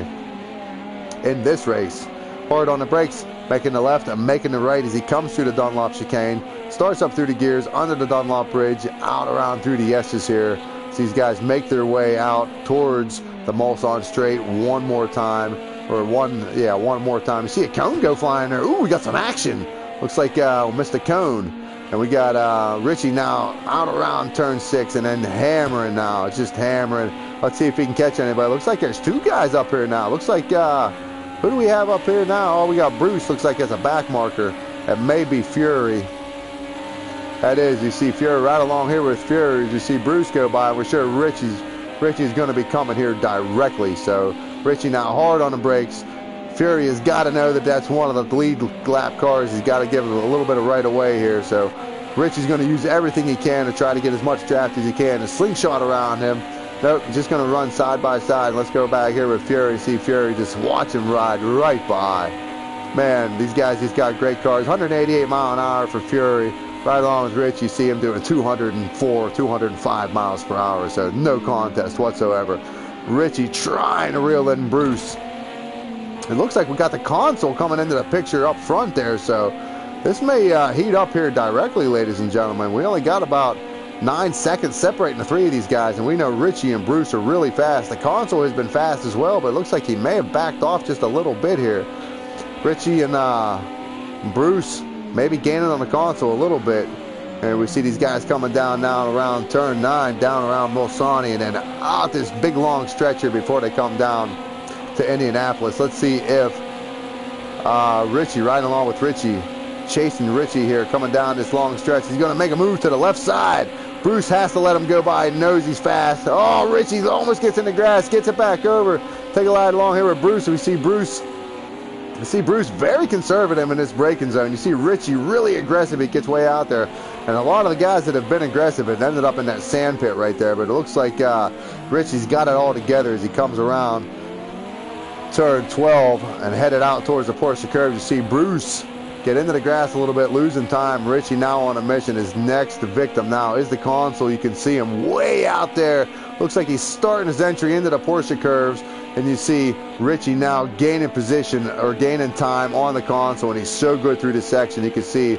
[SPEAKER 1] in this race. Hard on the brakes, making the left and making the right as he comes through the Dunlop chicane, starts up through the gears, under the Dunlop bridge, out around through the S's here. So these guys make their way out towards the Mulsanne straight one more time. One more time. You see a cone go flying there. Ooh, we got some action. Looks like we missed a cone. And we got Richie now out around turn 6 and then hammering now. It's just hammering. Let's see if he can catch anybody. Looks like there's 2 guys up here now. Looks like, who do we have up here now? Oh, we got Bruce. Looks like it's a back marker. It may be Fury. That is, you see Fury right along here with Fury. You see Bruce go by. We're sure Richie's going to be coming here directly. So Richie now hard on the brakes. Fury has got to know that that's one of the lead lap cars. He's got to give him a little bit of right away here. So Richie's going to use everything he can to try to get as much draft as he can. A slingshot around him. Nope, just going to run side by side. Let's go back here with Fury. See Fury just watch him ride right by. Man, these guys just got great cars. 188 mile an hour for Fury. Right along with Rich, you see him doing 204, 205 miles per hour. So no contest whatsoever. Richie trying to reel in Bruce. It looks like we got the Consul coming into the picture up front there, so this may heat up here directly, ladies and gentlemen. We only got about 9 seconds separating the 3 of these guys, and we know Richie and Bruce are really fast. The Consul has been fast as well, but it looks like he may have backed off just a little bit here. Richie and Bruce maybe gaining on the Consul a little bit. And we see these guys coming down now around turn 9, down around Mulsanne, and then out this big long stretch here before they come down to Indianapolis. Let's see if Richie, riding along with Richie, chasing Richie here, coming down this long stretch. He's going to make a move to the left side. Bruce has to let him go by. He knows he's fast. Oh, Richie almost gets in the grass, gets it back over. Take a ride along here with Bruce. We see Bruce very conservative in this braking zone. You see Richie really aggressive. He gets way out there. And a lot of the guys that have been aggressive have ended up in that sand pit right there. But it looks like Richie's got it all together as he comes around turn 12 and headed out towards the Porsche curve. You see Bruce get into the grass a little bit, losing time. Richie now on a mission. His next victim now is the Consul. You can see him way out there. Looks like he's starting his entry into the Porsche curves. And you see Richie now gaining position or gaining time on the Consul, and he's so good through this section. You can see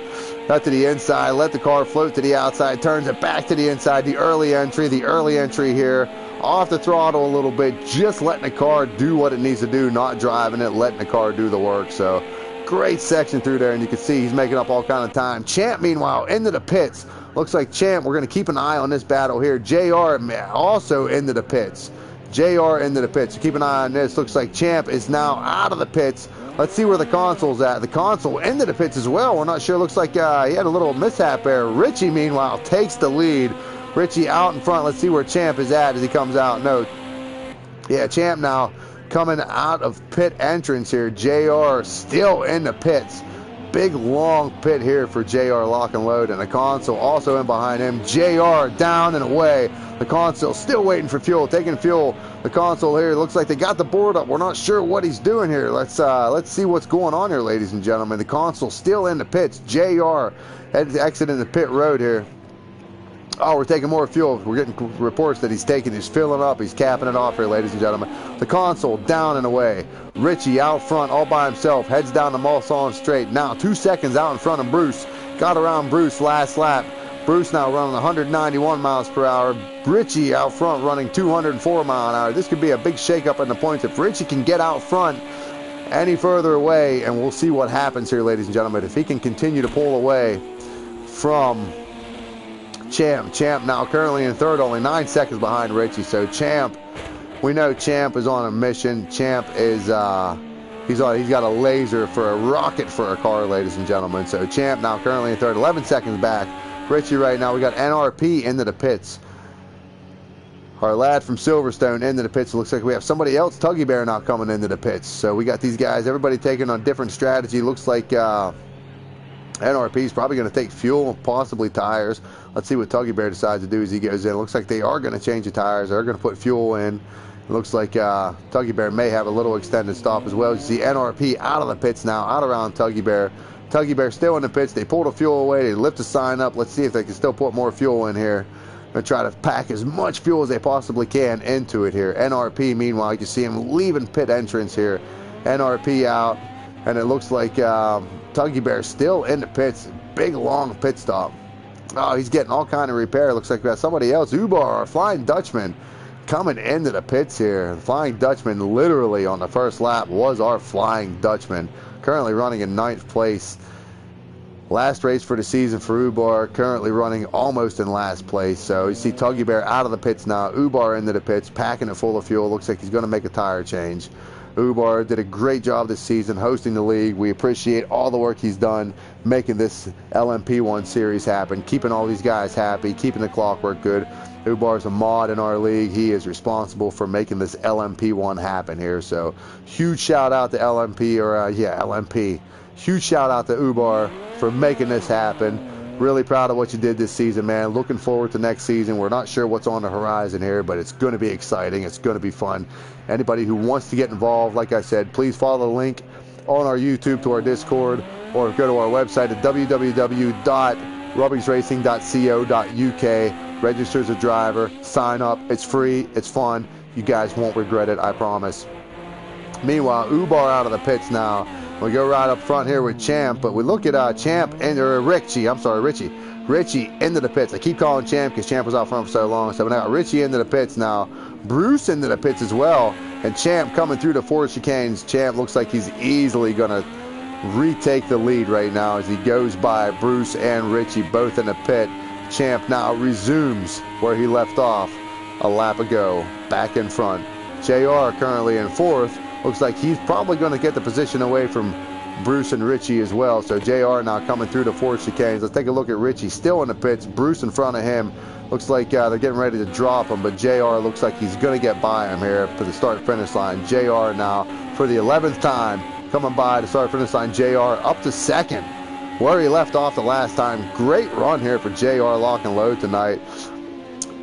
[SPEAKER 1] that to the inside, let the car float to the outside, turns it back to the inside. The early entry here, off the throttle a little bit, just letting the car do what it needs to do, not driving it, letting the car do the work. So great section through there, and you can see he's making up all kind of time. Champ, meanwhile, into the pits. Looks like Champ, we're going to keep an eye on this battle here. JR also into the pits. JR into the pits. So keep an eye on this. Looks like Champ is now out of the pits. Let's see where the console's at. The console into the pits as well. We're not sure. Looks like he had a little mishap there. Richie, meanwhile, takes the lead. Richie out in front. Let's see where Champ is at as he comes out. No. Yeah, Champ now coming out of pit entrance here. JR still in the pits. Big, long pit here for JR lock and load. And the console also in behind him. JR down and away. The console still waiting for fuel, taking fuel. The console here looks like they got the board up. We're not sure what he's doing here. Let's see what's going on here, ladies and gentlemen. The console still in the pits. JR exiting the pit road here. Oh, we're taking more fuel. We're getting reports that he's filling up. He's capping it off here, ladies and gentlemen. The console down and away. Richie out front all by himself. Heads down the Mulsanne straight. Now 2 seconds out in front of Bruce. Got around Bruce last lap. Bruce now running 191 miles per hour. Richie out front running 204 mile an hour. This could be a big shakeup in the points if Richie can get out front any further away, and we'll see what happens here, ladies and gentlemen. If he can continue to pull away from Champ. Champ now currently in third, only 9 seconds behind Richie. So Champ, we know Champ is on a mission. Champ is he's got a laser for a rocket for a car, ladies and gentlemen. So Champ now currently in third, 11 seconds back. Richie right now, we got NRP into the pits. Our lad from Silverstone into the pits. It looks like we have somebody else, Tuggy Bear, now coming into the pits. So we got these guys, everybody taking on different strategy. Looks like NRP is probably going to take fuel, possibly tires. Let's see what Tuggy Bear decides to do as he goes in. It looks like they are going to change the tires. They're going to put fuel in. It looks like Tuggy Bear may have a little extended stop as well. You see NRP out of the pits now, out around Tuggy Bear. Tuggy Bear still in the pits. They pulled the fuel away. They lift the sign up. Let's see if they can still put more fuel in here. They're trying to pack as much fuel as they possibly can into it here. NRP, meanwhile, you can see him leaving pit entrance here. NRP out. And it looks like Tuggy Bear still in the pits. Big, long pit stop. Oh, he's getting all kind of repair. Looks like we got somebody else. Ubar, our Flying Dutchman, coming into the pits here. Flying Dutchman, literally on the first lap, was our Flying Dutchman. Currently running in 9th place. Last race for the season for Ubar, currently running almost in last place. So you see Tuggy Bear out of the pits now. Ubar into the pits, packing it full of fuel. Looks like he's going to make a tire change. Ubar did a great job this season hosting the league. We appreciate all the work he's done making this LMP1 series happen, keeping all these guys happy, keeping the clockwork good. Ubar's a mod in our league. He is responsible for making this LMP1 happen here. So huge shout out to LMP. Huge shout out to Ubar for making this happen. Really proud of what you did this season, man. Looking forward to next season. We're not sure what's on the horizon here, but it's going to be exciting. It's going to be fun. Anybody who wants to get involved, like I said, please follow the link on our YouTube to our Discord, or go to our website at www.rubbingsracing.co.uk. Register as a driver, sign up. It's free, it's fun. You guys won't regret it, I promise. Meanwhile, Ubar out of the pits now. We go right up front here with Champ, but we look at Richie. Richie into the pits. I keep calling Champ because Champ was out front for so long. So now Richie into the pits now. Bruce into the pits as well. And Champ coming through the 4 chicanes. Champ looks like he's easily going to retake the lead right now as he goes by Bruce and Richie both in the pit. Champ now resumes where he left off a lap ago, back in front. JR currently in 4th. Looks like he's probably going to get the position away from Bruce and Richie as well. So JR now coming through the 4 chicanes. Let's take a look at Richie still in the pits. Bruce in front of him. Looks like they're getting ready to drop him, but JR looks like he's going to get by him here for the start-finish line. JR now for the 11th time coming by the start-finish line. JR up to 2nd where he left off the last time. Great run here for JR lock and load tonight.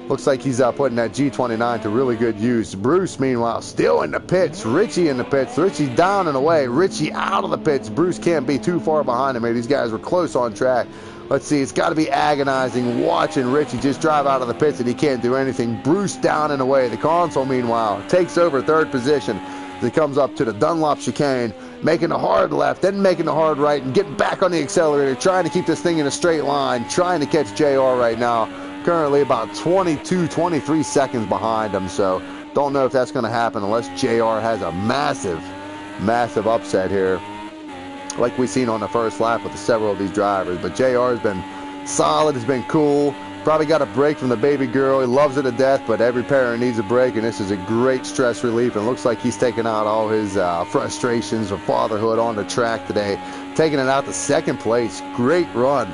[SPEAKER 1] Looks like he's putting that G29 to really good use. Bruce, meanwhile, still in the pits. Richie in the pits. Richie down and away. Richie out of the pits. Bruce can't be too far behind him here. These guys were close on track. Let's see. It's got to be agonizing watching Richie just drive out of the pits and he can't do anything. Bruce down and away. The console, meanwhile, takes over 3rd position as he comes up to the Dunlop chicane, making a hard left, then making a hard right, and getting back on the accelerator, trying to keep this thing in a straight line, trying to catch JR right now. Currently about 22, 23 seconds behind him, so don't know if that's going to happen unless JR has a massive upset here, like we've seen on the first lap with several of these drivers. But JR has been solid, has been cool, Probably got a break from the baby girl. He loves her to death, but every parent needs a break, and this is a great stress relief. And it looks like he's taking out all his frustrations of fatherhood on the track today, taking it out to second place. Great run.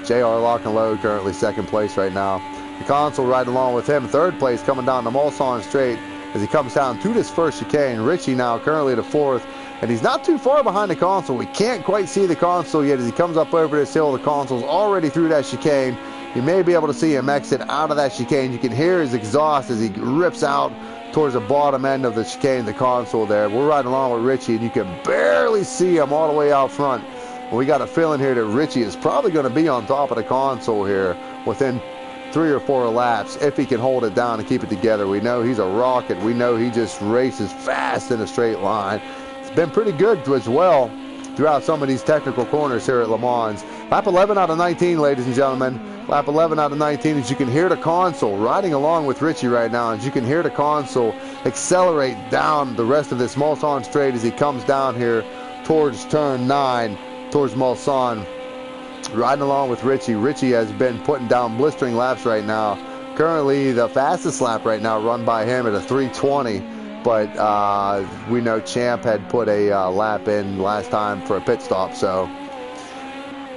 [SPEAKER 1] JR lock and load currently second place right now. The Consul right along with him, third place, coming down the Mulsanne straight as he comes down to this first chicane. Richie now currently to fourth, and he's not too far behind the Consul. We can't quite see the Consul yet as he comes up over this hill. The Consul's already through that chicane. You may be able to see him exit out of that chicane. You can hear his exhaust as he rips out towards the bottom end of the chicane, the Consul there. We're riding along with Richie, and you can barely see him all the way out front. We got a feeling here that Richie is probably going to be on top of the Consul here within 3 or 4 laps if he can hold it down and keep it together. We know he's a rocket. We know he just races fast in a straight line. It's been pretty good as well throughout some of these technical corners here at Le Mans. Lap 11 out of 19, ladies and gentlemen. Lap 11 out of 19, as you can hear the Consul riding along with Richie right now, as you can hear the Consul accelerate down the rest of this Mulsanne straight as he comes down here towards turn 9, towards Mulsanne, riding along with Richie. Richie has been putting down blistering laps right now. Currently, the fastest lap right now run by him at a 3:20, but we know Champ had put a lap in last time for a pit stop, so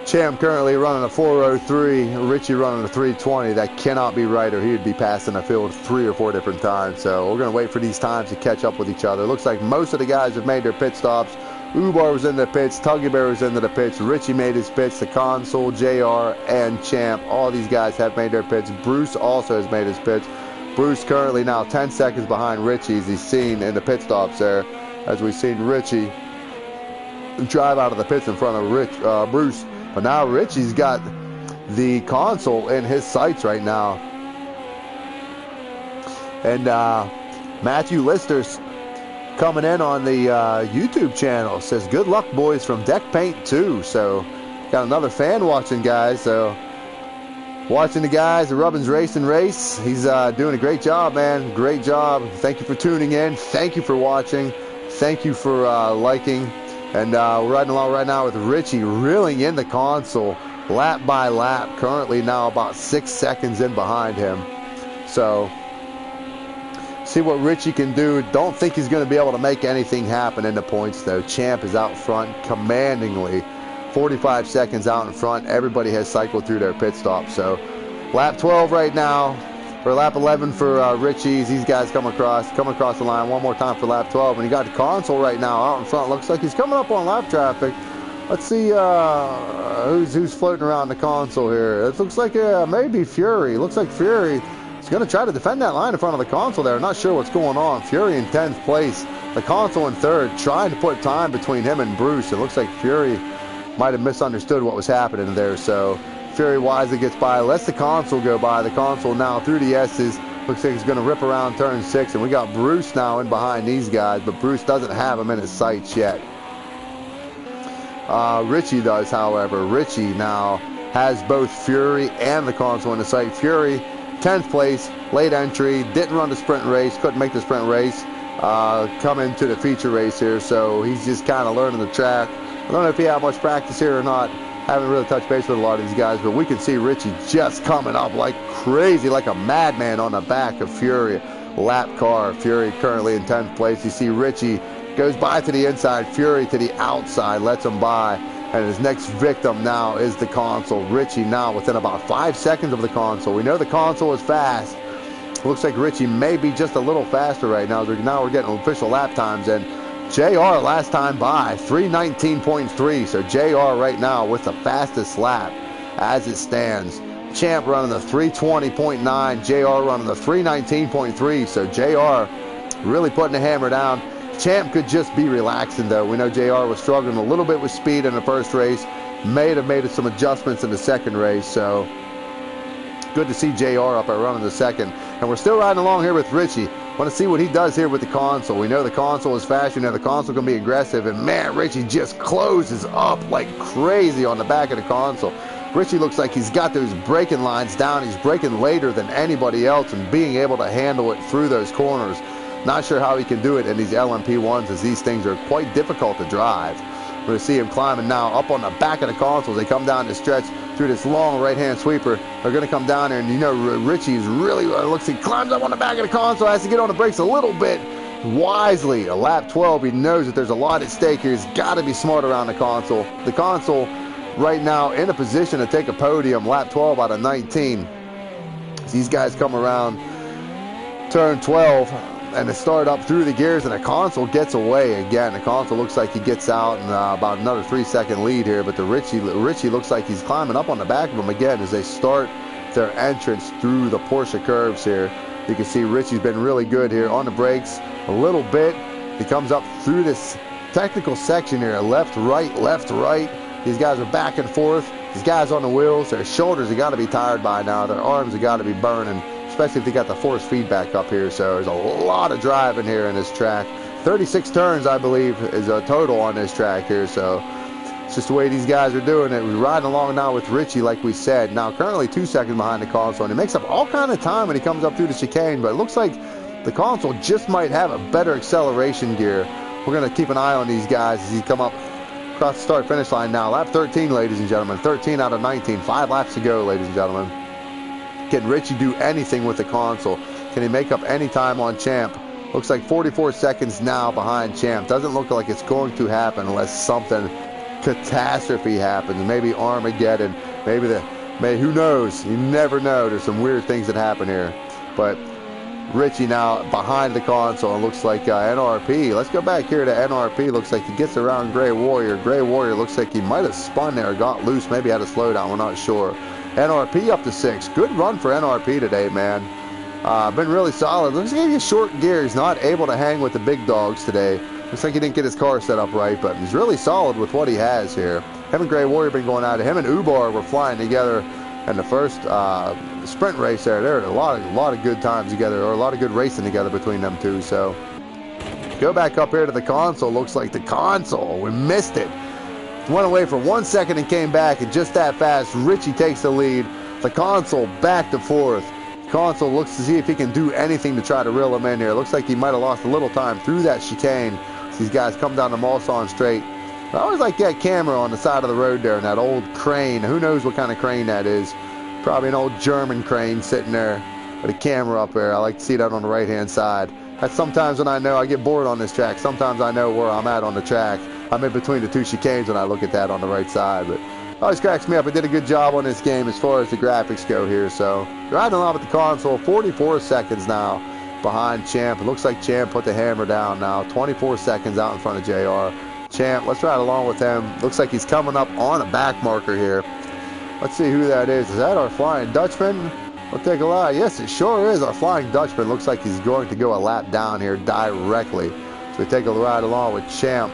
[SPEAKER 1] Champ currently running a 4:03, Richie running a 3:20. That cannot be right, or he would be passing the field 3 or 4 different times. So we're going to wait for these times to catch up with each other. Looks like most of the guys have made their pit stops. Ubar was in the pits, Tuggy Bear was into the pits, Richie made his pits, the Consul, JR, and Champ. All these guys have made their pits. Bruce also has made his pits. Bruce currently now 10 seconds behind Richie as he's seen in the pit stops there, as we've seen Richie drive out of the pits in front of Bruce. But now Richie's got the Consul in his sights right now. And Matthew Lister's coming in on the YouTube channel. Says, good luck, boys, from Deck Paint 2. So got another fan watching, guys. So watching the guys at Rubbins Racing Race. He's doing a great job, man. Great job. Thank you for tuning in. Thank you for watching. Thank you for liking. And we're riding along right now with Richie reeling in the Consul lap by lap. Currently now about 6 seconds in behind him. So see what Richie can do. Don't think he's going to be able to make anything happen in the points, though. Champ is out front commandingly. 45 seconds out in front. Everybody has cycled through their pit stop. So lap 12 right now. For lap 11 for Richie's. These guys come across the line one more time for lap 12. And you got the Consul right now out in front. Looks like he's coming up on lap traffic. Let's see who's floating around the Consul here. It looks like maybe Fury. Looks like Fury is going to try to defend that line in front of the Consul there. I'm not sure what's going on. Fury in 10th place. The Consul in 3rd, trying to put time between him and Bruce. It looks like Fury might have misunderstood what was happening there. So Fury wisely gets by, lets the Consul go by. The Consul now through the S's. Looks like he's going to rip around turn 6. And we got Bruce now in behind these guys, but Bruce doesn't have him in his sights yet. Richie does, however. Richie now has both Fury and the Consul in the sight. Fury, 10th place, late entry, didn't run the sprint race, couldn't make the sprint race, come into the feature race here. So he's just kind of learning the track. I don't know if he had much practice here or not. Haven't really touched base with a lot of these guys, but we can see Richie just coming up like crazy, like a madman on the back of Fury. Lap car. Fury currently in 10th place. You see Richie goes by to the inside, Fury to the outside, lets him by. And his next victim now is the Consul. Richie now within about 5 seconds of the Consul. We know the Consul is fast. Looks like Richie may be just a little faster right now. Now we're getting official lap times in. JR last time by, 3:19.3. So JR right now with the fastest lap as it stands. Champ running the 3:20.9. JR running the 3:19.3. So JR really putting the hammer down. Champ could just be relaxing, though. We know JR was struggling a little bit with speed in the first race. May have made some adjustments in the second race. So good to see JR up at running the second. And we're still riding along here with Richie. Want to see what he does here with the Consul. We know the Consul is fast. We know the Consul can be aggressive. And, man, Richie just closes up like crazy on the back of the Consul. Richie looks like he's got those braking lines down. He's braking later than anybody else and being able to handle it through those corners. Not sure how he can do it in these LMP1s, as these things are quite difficult to drive. We're going to see him climbing now up on the back of the Consul as they come down the stretch. through this long right-hand sweeper. They're going to come down there, and you know Richie's really, looks, he climbs up on the back of the console, has to get on the brakes a little bit wisely. A lap 12, he knows that there's a lot at stake here. He's got to be smart around the console. The console right now in a position to take a podium, lap 12 out of 19. These guys come around turn 12 and they start up through the gears, and the console gets away again. The console looks like he gets out in about another 3-second lead here, but the Richie looks like he's climbing up on the back of him again as they start their entrance through the Porsche curves here. You can see Richie's been really good here on the brakes a little bit. He comes up through this technical section here, left, right, left, right. These guys are back and forth. These guys on the wheels, their shoulders have got to be tired by now. Their arms have got to be burning, especially if they got the force feedback up here. So there's a lot of driving here in this track. 36 turns, I believe, is a total on this track here. So it's just the way these guys are doing it. We're riding along now with Richie, like we said. Now currently 2 seconds behind the console, and he makes up all kind of time when he comes up through the chicane. But it looks like the console just might have a better acceleration gear. We're going to keep an eye on these guys as he come up across the start-finish line now. Lap 13, ladies and gentlemen. 13 out of 19. 5 laps to go, ladies and gentlemen. Can Richie do anything with the console? Can he make up any time on Champ? Looks like 44 seconds now behind Champ. Doesn't look like it's going to happen unless something catastrophe happens. Maybe Armageddon. Maybe who knows? You never know. There's some weird things that happen here. But Richie now behind the console, and looks like NRP. Let's go back here to NRP. Looks like he gets around Gray Warrior. Gray Warrior looks like he might have spun there, got loose, maybe had a slowdown. We're not sure. NRP up to 6. Good run for NRP today, man. Been really solid. Looks like he's short gear. He's not able to hang with the big dogs today. Looks like he didn't get his car set up right, but he's really solid with what he has here. Him and Gray Warrior been going at it. Him and Ubar were flying together in the first sprint race there. There were a lot of good times together, or a lot of good racing together between them two. So go back up here to the console. Looks like the console, we missed it. Went away for 1 second and came back, and just that fast, Richie takes the lead. The console back to fourth. Console looks to see if he can do anything to try to reel him in here. Looks like he might have lost a little time through that chicane. These guys come down the Mulsanne straight. I always like that camera on the side of the road there, and that old crane. Who knows what kind of crane that is? Probably an old German crane sitting there with a camera up there. I like to see that on the right-hand side. That's sometimes when I know I get bored on this track. Sometimes I know where I'm at on the track. I'm in between the two chicanes when I look at that on the right side. But it always cracks me up. I did a good job on this game as far as the graphics go here. So riding along with the console, 44 seconds now behind Champ. It looks like Champ put the hammer down now. 24 seconds out in front of JR. Champ, let's ride along with him. Looks like he's coming up on a back marker here. Let's see who that is. Is that our Flying Dutchman? We'll take a look. Yes, it sure is our Flying Dutchman. Looks like he's going to go a lap down here directly. So we take a ride along with Champ.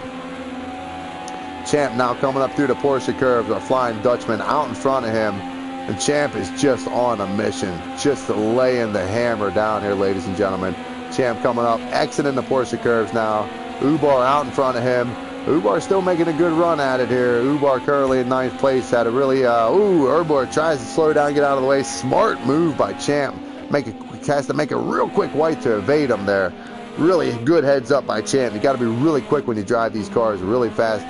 [SPEAKER 1] Champ now coming up through the Porsche curves. Our Flying Dutchman out in front of him. And Champ is just on a mission. Just laying the hammer down here, ladies and gentlemen. Champ coming up, exiting the Porsche curves now. Ubar out in front of him. Ubar still making a good run at it here. Ubar currently in 9th place. Had a really, Ubar tries to slow down, get out of the way. Smart move by Champ. Has to make a real quick white to evade him there. Really good heads up by Champ. You got to be really quick when you drive these cars. Really fast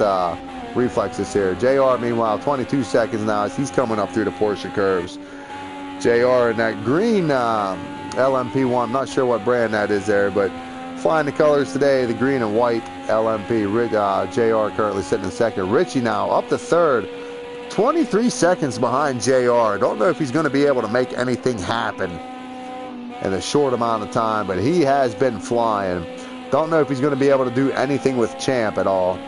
[SPEAKER 1] reflexes here. JR, meanwhile, 22 seconds now as he's coming up through the Porsche curves. JR in that green LMP1. I'm not sure what brand that is there, but flying the colors today, the green and white LMP. JR currently sitting in second. Richie now up to third. 23 seconds behind JR. Don't know if he's going to be able to make anything happen in a short amount of time, but he has been flying. Don't know if he's going to be able to do anything with Champ at all.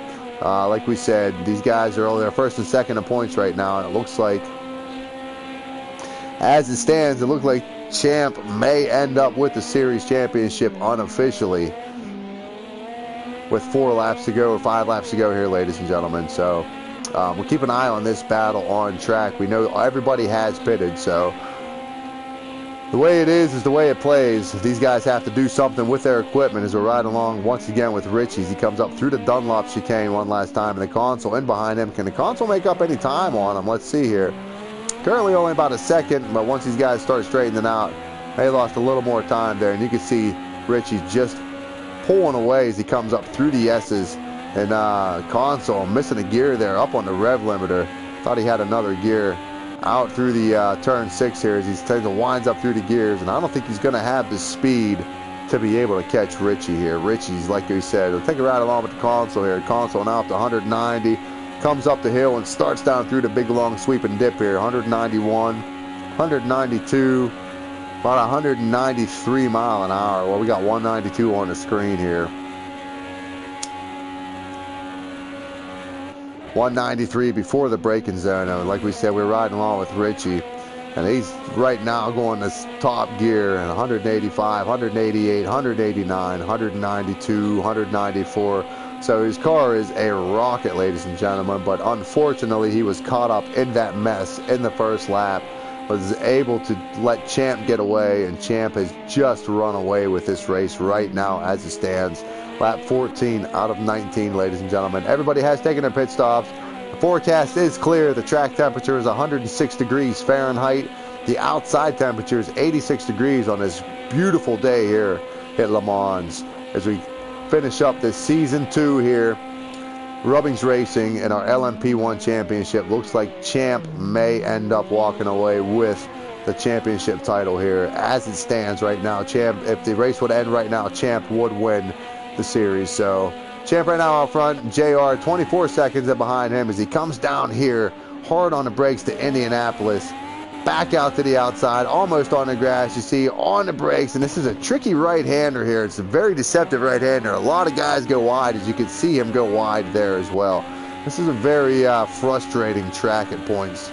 [SPEAKER 1] Like we said, these guys are only first and second in points right now, and it looks like, as it stands, it looks like Champ may end up with the series championship unofficially with 4 laps to go or 5 laps to go here, ladies and gentlemen. So we'll keep an eye on this battle on track. We know everybody has pitted, so the way it is the way it plays. These guys have to do something with their equipment as we're riding along once again with Richie. He comes up through the Dunlop chicane one last time, and the console in behind him. Can the console make up any time on him? Let's see here. Currently only about a second, but once these guys start straightening out, they lost a little more time there, and you can see Richie just pulling away as he comes up through the S's, and console missing a gear there up on the rev limiter. Thought he had another gear. out through the turn 6 here as he winds up through the gears, and I don't think he's going to have the speed to be able to catch Richie here. Richie's, like we said, he'll take a ride along with the console here. Console now up to 190, comes up the hill and starts down through the big long sweep and dip here. 191, 192, about 193 mile an hour. Well, we got 192 on the screen here. 193 before the braking zone. And like we said, we're riding along with Richie, and he's right now going this top gear, and 185, 188, 189, 192, 194. So his car is a rocket, ladies and gentlemen, but unfortunately he was caught up in that mess in the first lap, was able to let Champ get away, and Champ has just run away with this race right now as it stands. Lap 14 out of 19, ladies and gentlemen. Everybody has taken their pit stops. The forecast is clear. The track temperature is 106 degrees Fahrenheit. The outside temperature is 86 degrees on this beautiful day here at Le Mans. As we finish up this season 2 here, Rubbings Racing in our LMP1 championship. Looks like Champ may end up walking away with the championship title here. As it stands right now, Champ, if the race would end right now, Champ would win the series. So Champ right now out front, JR 24 seconds behind him as he comes down here hard on the brakes to Indianapolis, back out to the outside, almost on the grass. You see on the brakes, and this is a tricky right-hander here. It's a very deceptive right-hander. A lot of guys go wide, as you can see him go wide there as well. This is a very frustrating track at points.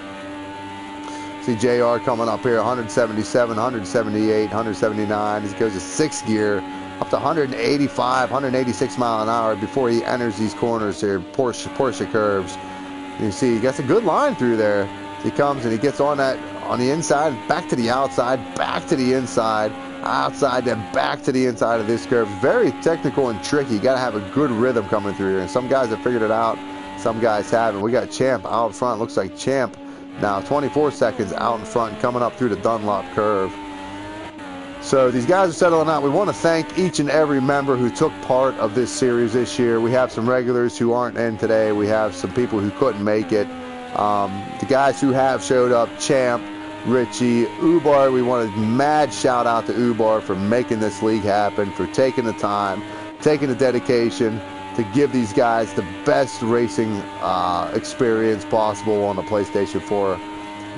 [SPEAKER 1] See JR coming up here, 177, 178, 179. He goes to 6th gear, up to 185, 186 mile an hour before he enters these corners here, Porsche curves. You see, he gets a good line through there. He comes and he gets on the inside, back to the outside, back to the inside, outside, then back to the inside of this curve. Very technical and tricky. You got to have a good rhythm coming through here. And some guys have figured it out, some guys haven't. We got Champ out front. Looks like Champ now 24 seconds out in front, coming up through the Dunlop curve. So these guys are settling out. We want to thank each and every member who took part of this series this year. We have some regulars who aren't in today. We have some people who couldn't make it. The guys who have showed up, Champ, Richie, Ubar, we want a mad shout out to Ubar for making this league happen, for taking the time, taking the dedication to give these guys the best racing experience possible on the PlayStation 4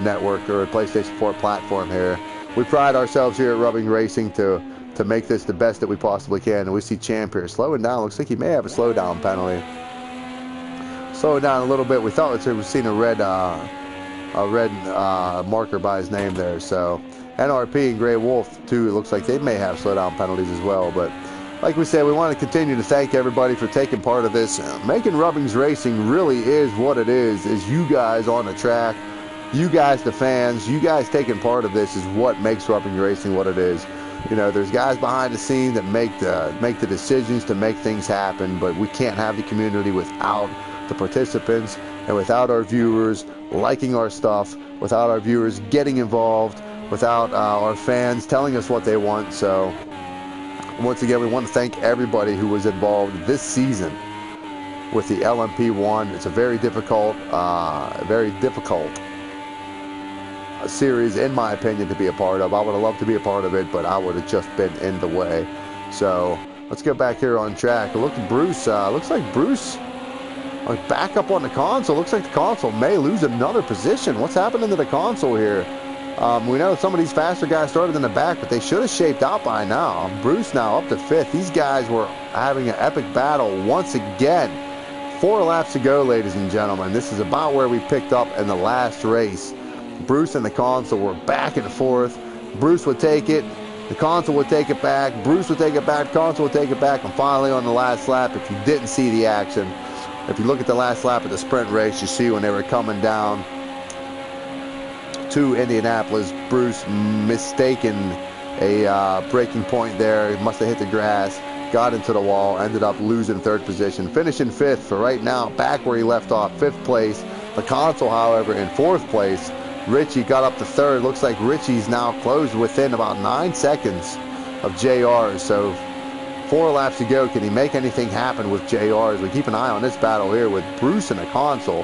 [SPEAKER 1] network, or a PlayStation 4 platform here. We pride ourselves here at Rubbing Racing to make this the best that we possibly can. And we see Champ here slowing down. Looks like he may have a slowdown penalty. Slowing down a little bit. We thought we've seen a red marker by his name there. So NRP and Grey Wolf too, it looks like they may have slowdown penalties as well. But like we said, we want to continue to thank everybody for taking part of this. Making Rubbings Racing really is what it is you guys on the track. You guys, the fans, you guys taking part of this is what makes Rubbing Racing what it is. You know, there's guys behind the scenes that make the decisions to make things happen, but we can't have the community without the participants and without our viewers liking our stuff, without our viewers getting involved, without our fans telling us what they want. So once again, we want to thank everybody who was involved this season with the LMP1. It's a very difficult series, in my opinion, to be a part of. I would have loved to be a part of it, but I would have just been in the way. So let's get back here on track. Look at Bruce. Looks like Bruce back up on the console. Looks like the console may lose another position. What's happening to the console here? We know some of these faster guys started in the back, but they should have shaped out by now. Bruce now up to 5th. These guys were having an epic battle once again. 4 laps to go, ladies and gentlemen. This is about where we picked up in the last race. Bruce and the console were back and forth. Bruce would take it, the console would take it back, Bruce would take it back, console would take it back, and finally on the last lap, if you didn't see the action, if you look at the last lap of the sprint race, you see when they were coming down to Indianapolis, Bruce mistaken a braking point there. He must have hit the grass, got into the wall, ended up losing 3rd position, finishing 5th for right now, back where he left off, 5th place. The console, however, in 4th place. Richie got up to 3rd. Looks like Richie's now closed within about 9 seconds of JR. So 4 laps to go. Can he make anything happen with JR? As we keep an eye on this battle here with Bruce and the console.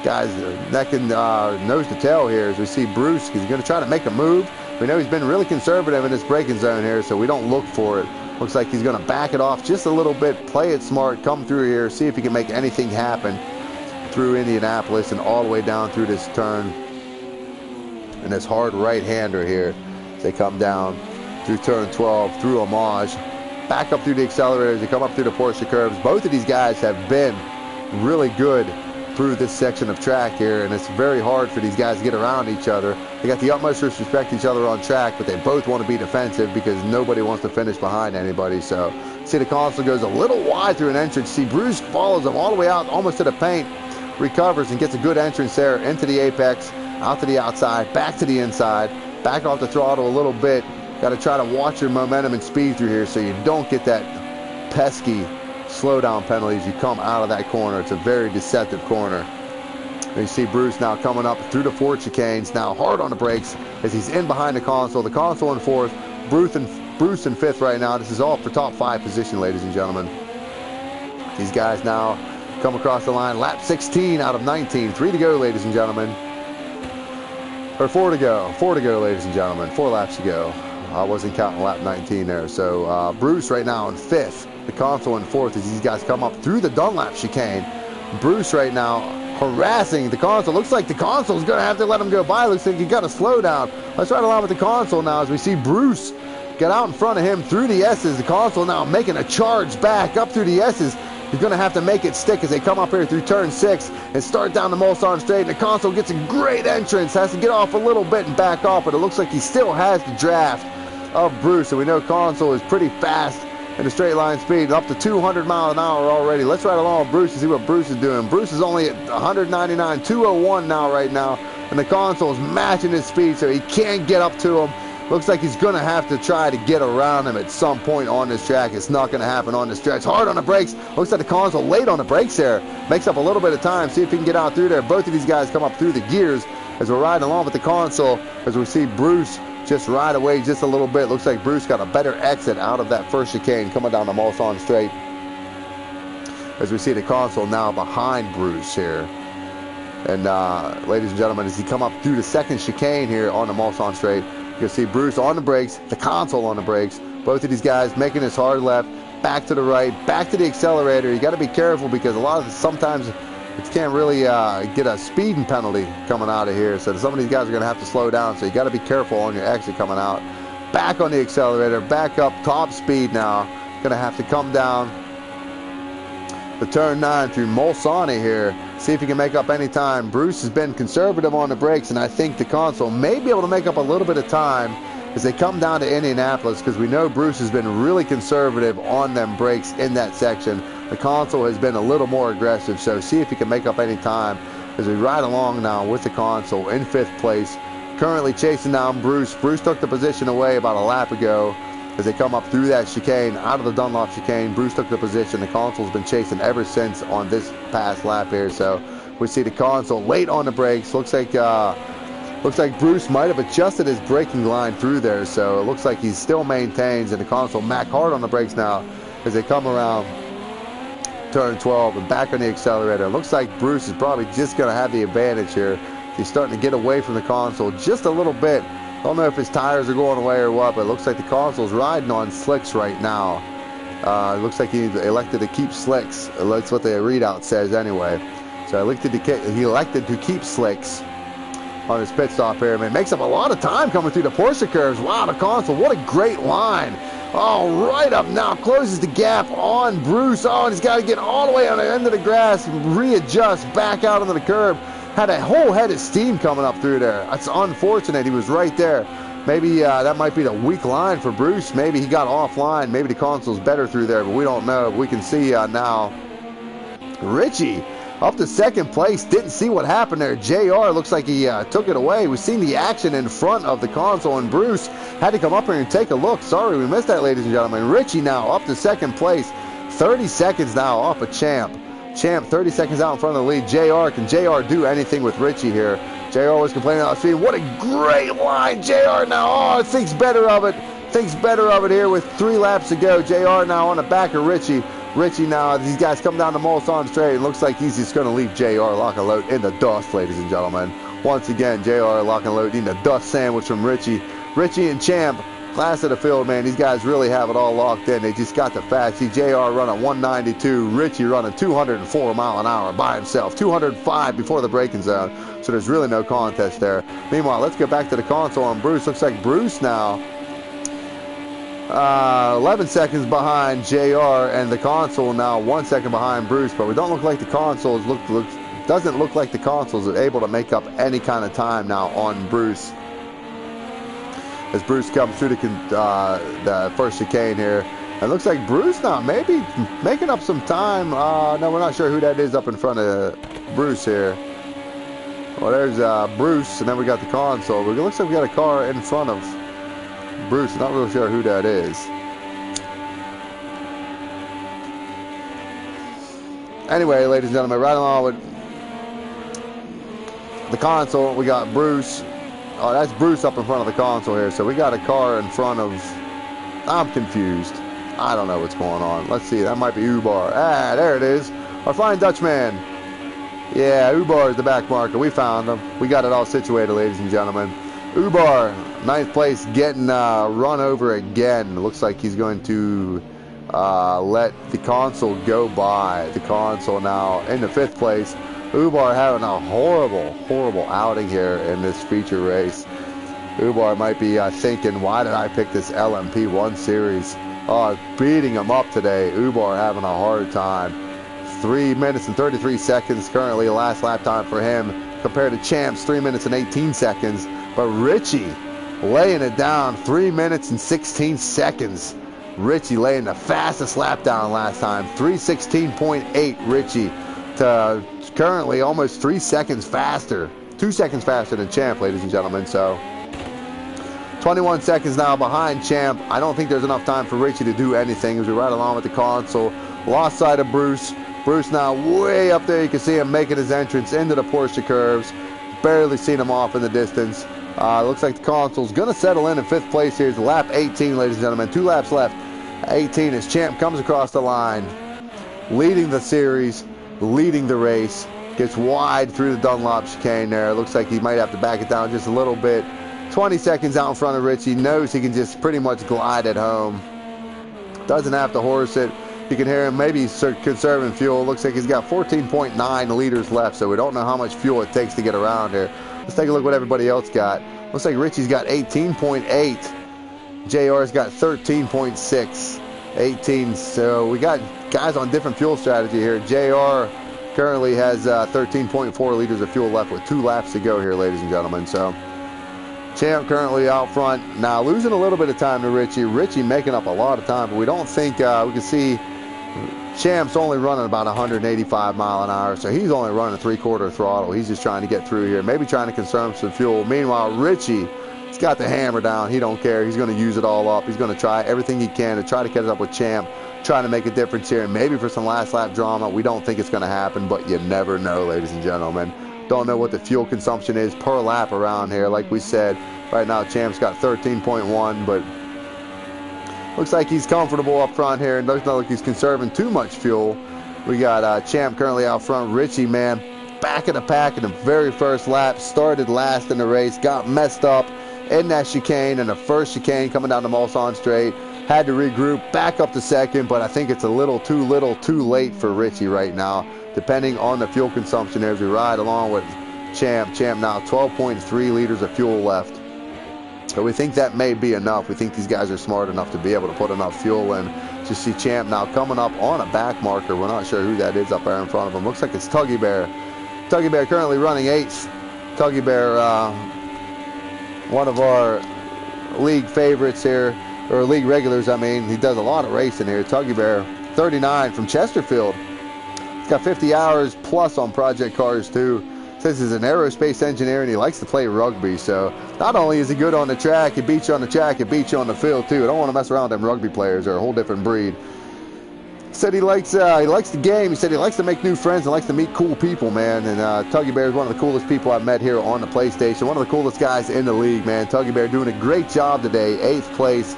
[SPEAKER 1] Guys, neck and nose to tail here as we see Bruce. He's going to try to make a move. We know he's been really conservative in this braking zone here, so we don't look for it. Looks like he's going to back it off just a little bit, play it smart, come through here, see if he can make anything happen through Indianapolis and all the way down through this turn. And this hard right-hander here as they come down through turn 12, through Homage, back up through the accelerators, they come up through the Porsche curves. Both of these guys have been really good through this section of track here, and it's very hard for these guys to get around each other. They got the utmost respect each other on track, but they both want to be defensive because nobody wants to finish behind anybody. So see the console goes a little wide through an entrance. See Bruce follows him all the way out almost to the paint, recovers and gets a good entrance there into the apex, out to the outside, back to the inside, back off the throttle a little bit. Got to try to watch your momentum and speed through here so you don't get that pesky slowdown penalty as you come out of that corner. It's a very deceptive corner. And you see Bruce now coming up through the 4 chicanes, now hard on the brakes as he's in behind the console. The console in 4th, Bruce in 5th right now. This is all for top 5 position, ladies and gentlemen. These guys now come across the line. Lap 16 out of 19. 3 to go, ladies and gentlemen. Or 4 to go. 4 to go, ladies and gentlemen. 4 laps to go. I wasn't counting lap 19 there. So Bruce right now in 5th. The console in 4th as these guys come up through the Dunlap chicane. Bruce right now harassing the console. Looks like the console's going to have to let him go by. Looks like he got a slowdown. Let's ride along with the console now as we see Bruce get out in front of him through the S's. The console now making a charge back up through the S's. He's going to have to make it stick as they come up here through turn 6 and start down the Mulsanne straight. And the console gets a great entrance. Has to get off a little bit and back off, but it looks like he still has the draft of Bruce. And we know console is pretty fast in the straight line speed, up to 200 miles an hour already. Let's ride along with Bruce and see what Bruce is doing. Bruce is only at 199, 201 now right now, and the console is matching his speed, so he can't get up to him. Looks like he's going to have to try to get around him at some point on this track. It's not going to happen on the stretch. Hard on the brakes. Looks like the console late on the brakes there. Makes up a little bit of time. See if he can get out through there. Both of these guys come up through the gears as we're riding along with the console as we see Bruce just ride away just a little bit. Looks like Bruce got a better exit out of that first chicane coming down the Mulsanne straight. As we see the console now behind Bruce here. And ladies and gentlemen, as he come up through the second chicane here on the Mulsanne straight, you can see Bruce on the brakes, the console on the brakes. Both of these guys making this hard left, back to the right, back to the accelerator. You got to be careful because sometimes you can't really get a speeding penalty coming out of here. So some of these guys are going to have to slow down. So you got to be careful on your exit coming out. Back on the accelerator, back up, top speed now. Going to have to come down the turn 9 through Mulsanne here. See if he can make up any time. Bruce has been conservative on the brakes, and I think the console may be able to make up a little bit of time as they come down to Indianapolis, because we know Bruce has been really conservative on them brakes in that section. The console has been a little more aggressive, so see if he can make up any time as we ride along now with the console in 5th place. Currently chasing down Bruce. Bruce took the position away about a lap ago as they come up through that chicane, out of the Dunlop chicane. Bruce took the position. The console's been chasing ever since on this past lap here, so we see the console late on the brakes. Looks like Bruce might have adjusted his braking line through there, so it looks like he still maintains, and the console mac hard on the brakes now as they come around turn 12 and back on the accelerator. It looks like Bruce is probably just going to have the advantage here. He's starting to get away from the console just a little bit. I don't know if his tires are going away or what, but it looks like the console's riding on slicks right now. It looks like he elected to keep slicks. That's what the readout says anyway. So he elected to keep slicks on his pit stop here. I mean, it makes up a lot of time coming through the Porsche curves. Wow, the console, what a great line. Oh, right up now, closes the gap on Bruce. Oh, and he's got to get all the way on the end of the grass, readjust back out onto the curb. Had a whole head of steam coming up through there. That's unfortunate. He was right there. Maybe that might be the weak line for Bruce. Maybe he got offline. Maybe the console's better through there, but we don't know. We can see now Richie up to 2nd place. Didn't see what happened there. JR looks like he took it away. We've seen the action in front of the console, and Bruce had to come up here and take a look. Sorry, we missed that, ladies and gentlemen. Richie now up to 2nd place. 30 seconds now off of Champ. Champ 30 seconds out in front of the lead. JR, can JR do anything with Richie here? JR was complaining about speed. What a great line. JR now, thinks better of it. Thinks better of it here with 3 laps to go. JR now on the back of Richie. Richie now, these guys come down to Mulsanne straight. It looks like he's just going to leave JR lock and load in the dust, ladies and gentlemen. Once again, JR lock and load eating a dust sandwich from Richie. Richie and Champ, class of the field, man. These guys really have it all locked in. They just got the fast. See JR running 192, Richie running 204 mile an hour by himself, 205 before the braking zone. So there's really no contest there. Meanwhile, let's get back to the console on Bruce. Looks like Bruce now 11 seconds behind JR, and the console now 1 second behind Bruce, but we don't look like the consoles doesn't look like the consoles are able to make up any kind of time now on Bruce as Bruce comes through the first chicane here. It looks like Bruce now maybe making up some time. No, we're not sure who that is up in front of Bruce here. Well, there's Bruce, and then we got the console, but it looks like we got a car in front of Bruce. Not really sure who that is. Anyway, ladies and gentlemen, right along with the console, we got Bruce. Oh, that's Bruce up in front of the console here. So we got a car in front of... I'm confused. I don't know what's going on. Let's see. That might be Ubar. Ah, there it is. Our Flying Dutchman. Yeah, Ubar is the back marker. We found him. We got it all situated, ladies and gentlemen. Ubar, 9th place, getting run over again. Looks like he's going to let the console go by. The console now in the 5th place. Ubar having a horrible outing here in this feature race. Ubar might be thinking, why did I pick this LMP1 series? Oh, beating him up today. Ubar having a hard time. 3 minutes and 33 seconds currently last lap time for him, compared to Champ's 3 minutes and 18 seconds. But Richie laying it down, 3 minutes and 16 seconds. Richie laying the fastest lap down last time, 3:16.8 Richie, to currently almost 3 seconds faster, 2 seconds faster than Champ, ladies and gentlemen. So 21 seconds now behind Champ. I don't think there's enough time for Richie to do anything as we ride along with the console. Lost sight of Bruce. Bruce now way up there. You can see him making his entrance into the Porsche curves. Barely seen him off in the distance. Looks like the console's going to settle in 5th place here. It's lap 18, ladies and gentlemen. 2 laps left. 18 as Champ comes across the line, leading the series, leading the race. Gets wide through the Dunlop chicane there. Looks like he might have to back it down just a little bit. 20 seconds out in front of Richie. Knows he can just pretty much glide at home. Doesn't have to horse it. You can hear him maybe conserving fuel. Looks like he's got 14.9 liters left, so we don't know how much fuel it takes to get around here. Let's take a look what everybody else got. Looks like Richie's got 18.8. JR's got 13.6. 18. So we got guys on different fuel strategy here. JR currently has 13.4 liters of fuel left with 2 laps to go here, ladies and gentlemen. So Champ currently out front. Now losing a little bit of time to Richie. Richie making up a lot of time, but we don't think we can see Champ's only running about 185 mile an hour, so he's only running 3/4 throttle. He's just trying to get through here, maybe trying to conserve some fuel. Meanwhile, Richie, he's got the hammer down. He don't care. He's going to use it all up. He's going to try everything he can to try to catch up with Champ, trying to make a difference here, and maybe for some last lap drama. We don't think it's going to happen, but you never know, ladies and gentlemen. Don't know what the fuel consumption is per lap around here. Like we said, right now Champ's got 13.1, but looks like he's comfortable up front here, and doesn't look like he's conserving too much fuel. We got Champ currently out front. Richie, man, back in the pack in the very first lap. Started last in the race. Got messed up in that chicane, in the first chicane coming down the Mulsanne straight. Had to regroup, back up to second, but I think it's a little too late for Richie right now, depending on the fuel consumption as we ride along with Champ. Champ now 12.3 liters of fuel left. So we think that may be enough. We think these guys are smart enough to be able to put enough fuel in. Just see Champ now coming up on a back marker. We're not sure who that is up there in front of him. Looks like it's Tuggy Bear. Tuggy Bear currently running 8th. Tuggy Bear, one of our league favorites here, or league regulars, I mean. He does a lot of racing here. Tuggy Bear, 39 from Chesterfield. He's got 50 hours plus on project cars too. Says he's an aerospace engineer and he likes to play rugby. So not only is he good on the track, he beats you on the track, he beats you on the field too. I don't want to mess around with them rugby players. They're a whole different breed. Said he likes the game. He said he likes to make new friends and likes to meet cool people, man. And Tuggy Bear is one of the coolest people I've met here on the PlayStation. One of the coolest guys in the league, man. Tuggy Bear doing a great job today. 8th place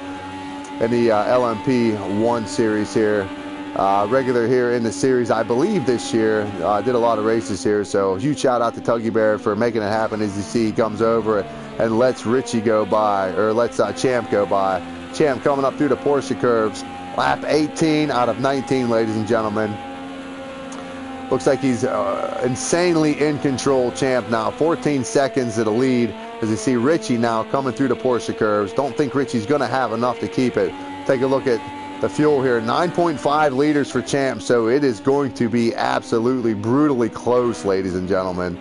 [SPEAKER 1] in the LMP1 series here. regular here in the series, I believe this year. Did a lot of races here, so huge shout out to Tuggy Bear for making it happen. As you see, he comes over and lets Richie go by, or lets Champ go by. Champ coming up through the Porsche curves. Lap 18 out of 19, ladies and gentlemen. Looks like he's insanely in control, Champ now. 14 seconds to the lead. As you see Richie now coming through the Porsche curves. Don't think Richie's going to have enough to keep it. Take a look at the fuel here. 9.5 liters for Champ, so it is going to be absolutely brutally close, ladies and gentlemen,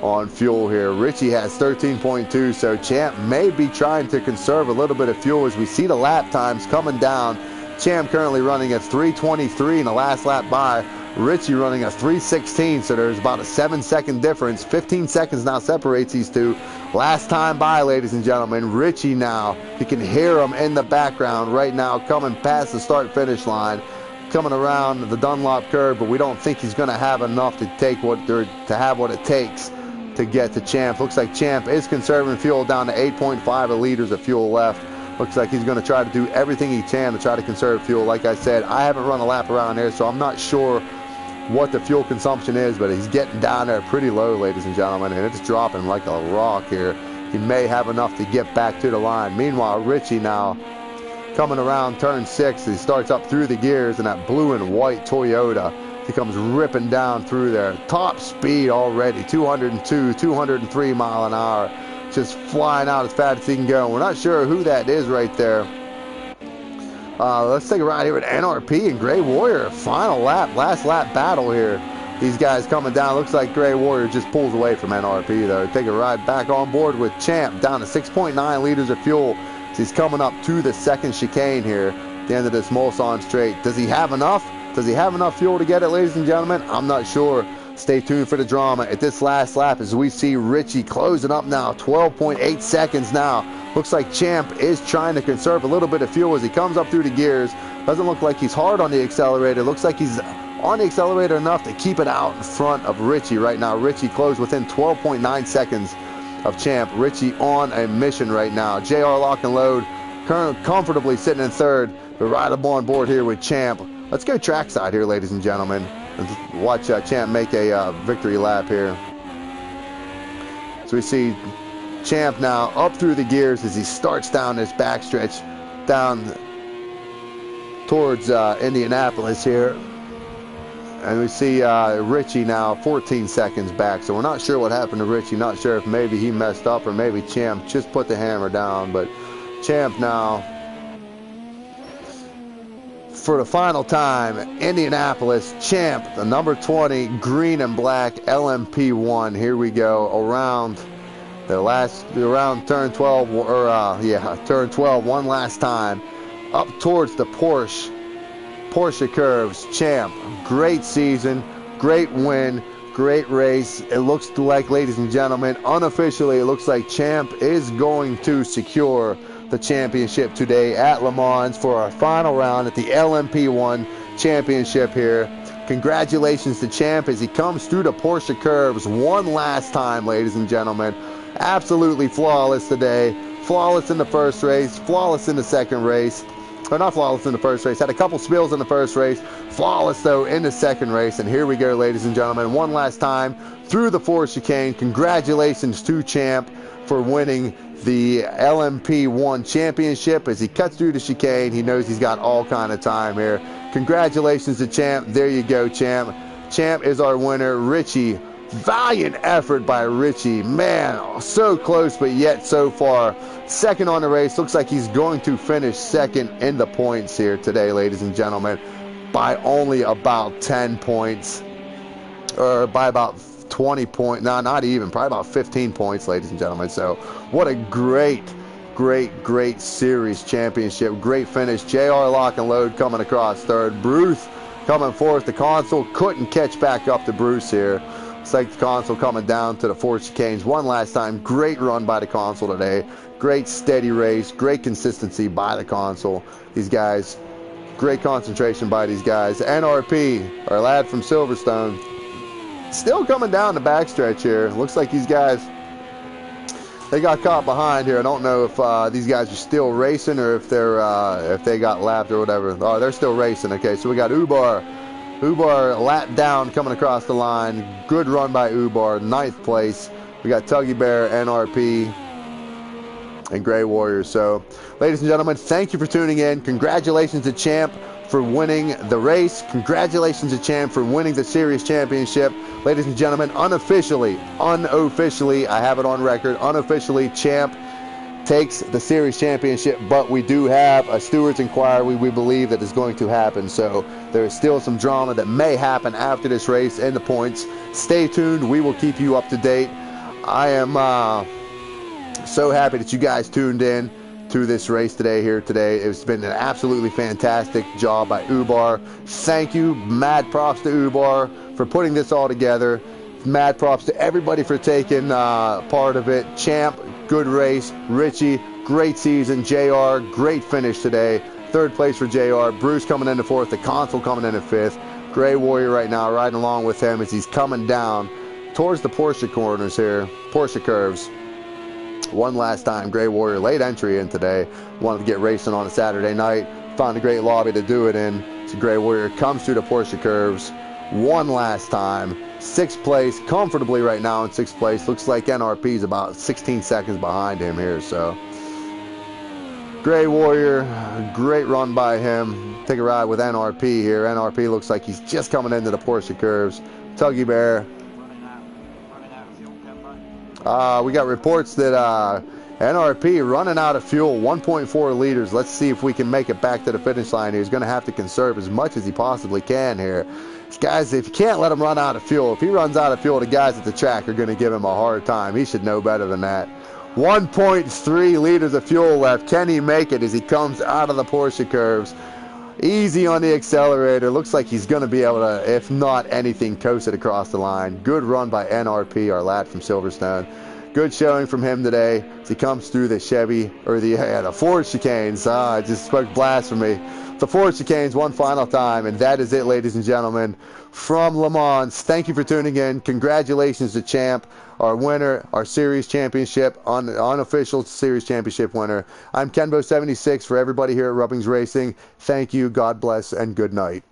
[SPEAKER 1] on fuel here. Richie has 13.2, so Champ may be trying to conserve a little bit of fuel as we see the lap times coming down. Champ currently running at 3:23 in the last lap by. Richie running a 3:16, so there's about a 7-second difference. 15 seconds now separates these two. Last time by, ladies and gentlemen. Richie now, you can hear him in the background right now coming past the start-finish line, coming around the Dunlop curve, but we don't think he's going to have enough to have what it takes to get to Champ. Looks like Champ is conserving fuel down to 8.5 liters of fuel left. Looks like he's going to try to do everything he can to try to conserve fuel. Like I said, I haven't run a lap around here, so I'm not sure what the fuel consumption is, but he's getting down there pretty low, ladies and gentlemen, and it's dropping like a rock here. He may have enough to get back to the line. Meanwhile, Richie now coming around turn 6. He starts up through the gears in that blue and white Toyota. He comes ripping down through there. Top speed already, 202, 203 mile an hour. Just flying out as fast as he can go. We're not sure who that is right there. Let's take a ride here with NRP and Gray Warrior. Final lap, last lap battle here. These guys coming down. Looks like Gray Warrior just pulls away from NRP though. Take a ride back on board with Champ, down to 6.9 liters of fuel. So he's coming up to the second chicane here at the end of this Mulsanne straight. Does he have enough? Does he have enough fuel to get it, ladies and gentlemen? I'm not sure. Stay tuned for the drama at this last lap as we see Richie closing up now. 12.8 seconds now. Looks like Champ is trying to conserve a little bit of fuel as he comes up through the gears. Doesn't look like he's hard on the accelerator. Looks like he's on the accelerator enough to keep it out in front of Richie right now. Richie closed within 12.9 seconds of Champ. Richie on a mission right now. JR Lock and Load comfortably sitting in third. But right up on board here with Champ. Let's go trackside here, ladies and gentlemen. Let's watch Champ make a victory lap here. So we see Champ now up through the gears as he starts down this backstretch down towards Indianapolis here. And we see Richie now 14 seconds back. So we're not sure what happened to Richie. Not sure if maybe he messed up or maybe Champ just put the hammer down. But Champ now, for the final time, Indianapolis, Champ, the number 20, green and black LMP1. Here we go around around turn 12, or turn 12, one last time, up towards the Porsche curves. Champ, great season, great win, great race. It looks like, ladies and gentlemen, unofficially, it looks like Champ is going to secure the championship today at Le Mans for our final round at the LMP1 championship here. Congratulations to Champ as he comes through the Porsche curves one last time, ladies and gentlemen. Absolutely flawless today. Flawless in the first race, flawless in the second race. Or not flawless in the first race, had a couple spills in the first race. Flawless though in the second race. And here we go, ladies and gentlemen, one last time through the fourth chicane. Congratulations to Champ for winning the LMP1 championship. As he cuts through the chicane, he knows he's got all kind of time here. Congratulations to Champ. There you go, Champ. Champ is our winner. Richie, valiant effort by Richie. Man, so close, but yet so far. Second on the race. Looks like he's going to finish second in the points here today, ladies and gentlemen, by only about 10 points, or by about 20 points. No, not even, probably about 15 points, ladies and gentlemen. So what a great series championship. Great finish. JR Lock and Load coming across third. Bruce coming fourth. The console couldn't catch back up to Bruce here. It's like the console coming down to the four chicanes one last time. Great run by the console today. Great steady race. Great consistency by the console. These guys, great concentration by these guys. NRP, our lad from Silverstone, still coming down the backstretch here. Looks like these guys They got caught behind here. I don't know if these guys are still racing or if they got lapped or whatever. Oh, they're still racing. Okay, so we got Ubar lap down coming across the line. Good run by Ubar, 9th place. We got Tuggy Bear, NRP, and Gray Warrior. So, ladies and gentlemen, thank you for tuning in. Congratulations to Champ for winning the race. Congratulations to Champ for winning the Series Championship. Ladies and gentlemen, unofficially, I have it on record, unofficially, Champ takes the Series Championship, but we do have a Stewards Inquiry we believe that is going to happen. So there is still some drama that may happen after this race and the points. Stay tuned. We will keep you up to date. I am so happy that you guys tuned in to this race today. It's been an absolutely fantastic job by Ubar. Thank you. Mad props to Ubar for putting this all together. Mad props to everybody for taking part of it. Champ, good race. Richie, great season. JR, great finish today. 3rd place for JR. Bruce coming into 4th. The Consul coming in at 5th. Gray Warrior right now riding along with him as he's coming down towards the Porsche corners here. Porsche curves. One last time, Gray Warrior late entry in today. Wanted to get racing on a Saturday night. Found a great lobby to do it in. So Gray Warrior comes through the Porsche curves one last time. 6th place, comfortably right now in 6th place. Looks like NRP is about 16 seconds behind him here. So Gray Warrior, great run by him. Take a ride with NRP here. NRP looks like he's just coming into the Porsche curves. Tuggy Bear. We got reports that NRP running out of fuel, 1.4 liters. Let's see if we can make it back to the finish line here. He's going to have to conserve as much as he possibly can here. Guys, if you can't let him run out of fuel, if he runs out of fuel, the guys at the track are going to give him a hard time. He should know better than that. 1.3 liters of fuel left. Can he make it as he comes out of the Porsche curves? Easy on the accelerator. Looks like he's going to be able to, if not anything, coast it across the line. Good run by NRP, our lad from Silverstone. Good showing from him today as he comes through the Chevy, or the Ford chicanes. I just spoke blasphemy. The Ford chicanes one final time, and that is it, ladies and gentlemen, from Le Mans. Thank you for tuning in. Congratulations to Champ, our winner, our Series Championship, unofficial Series Championship winner. I'm Kenbo76 for everybody here at Rubbings Racing. Thank you, God bless, and good night.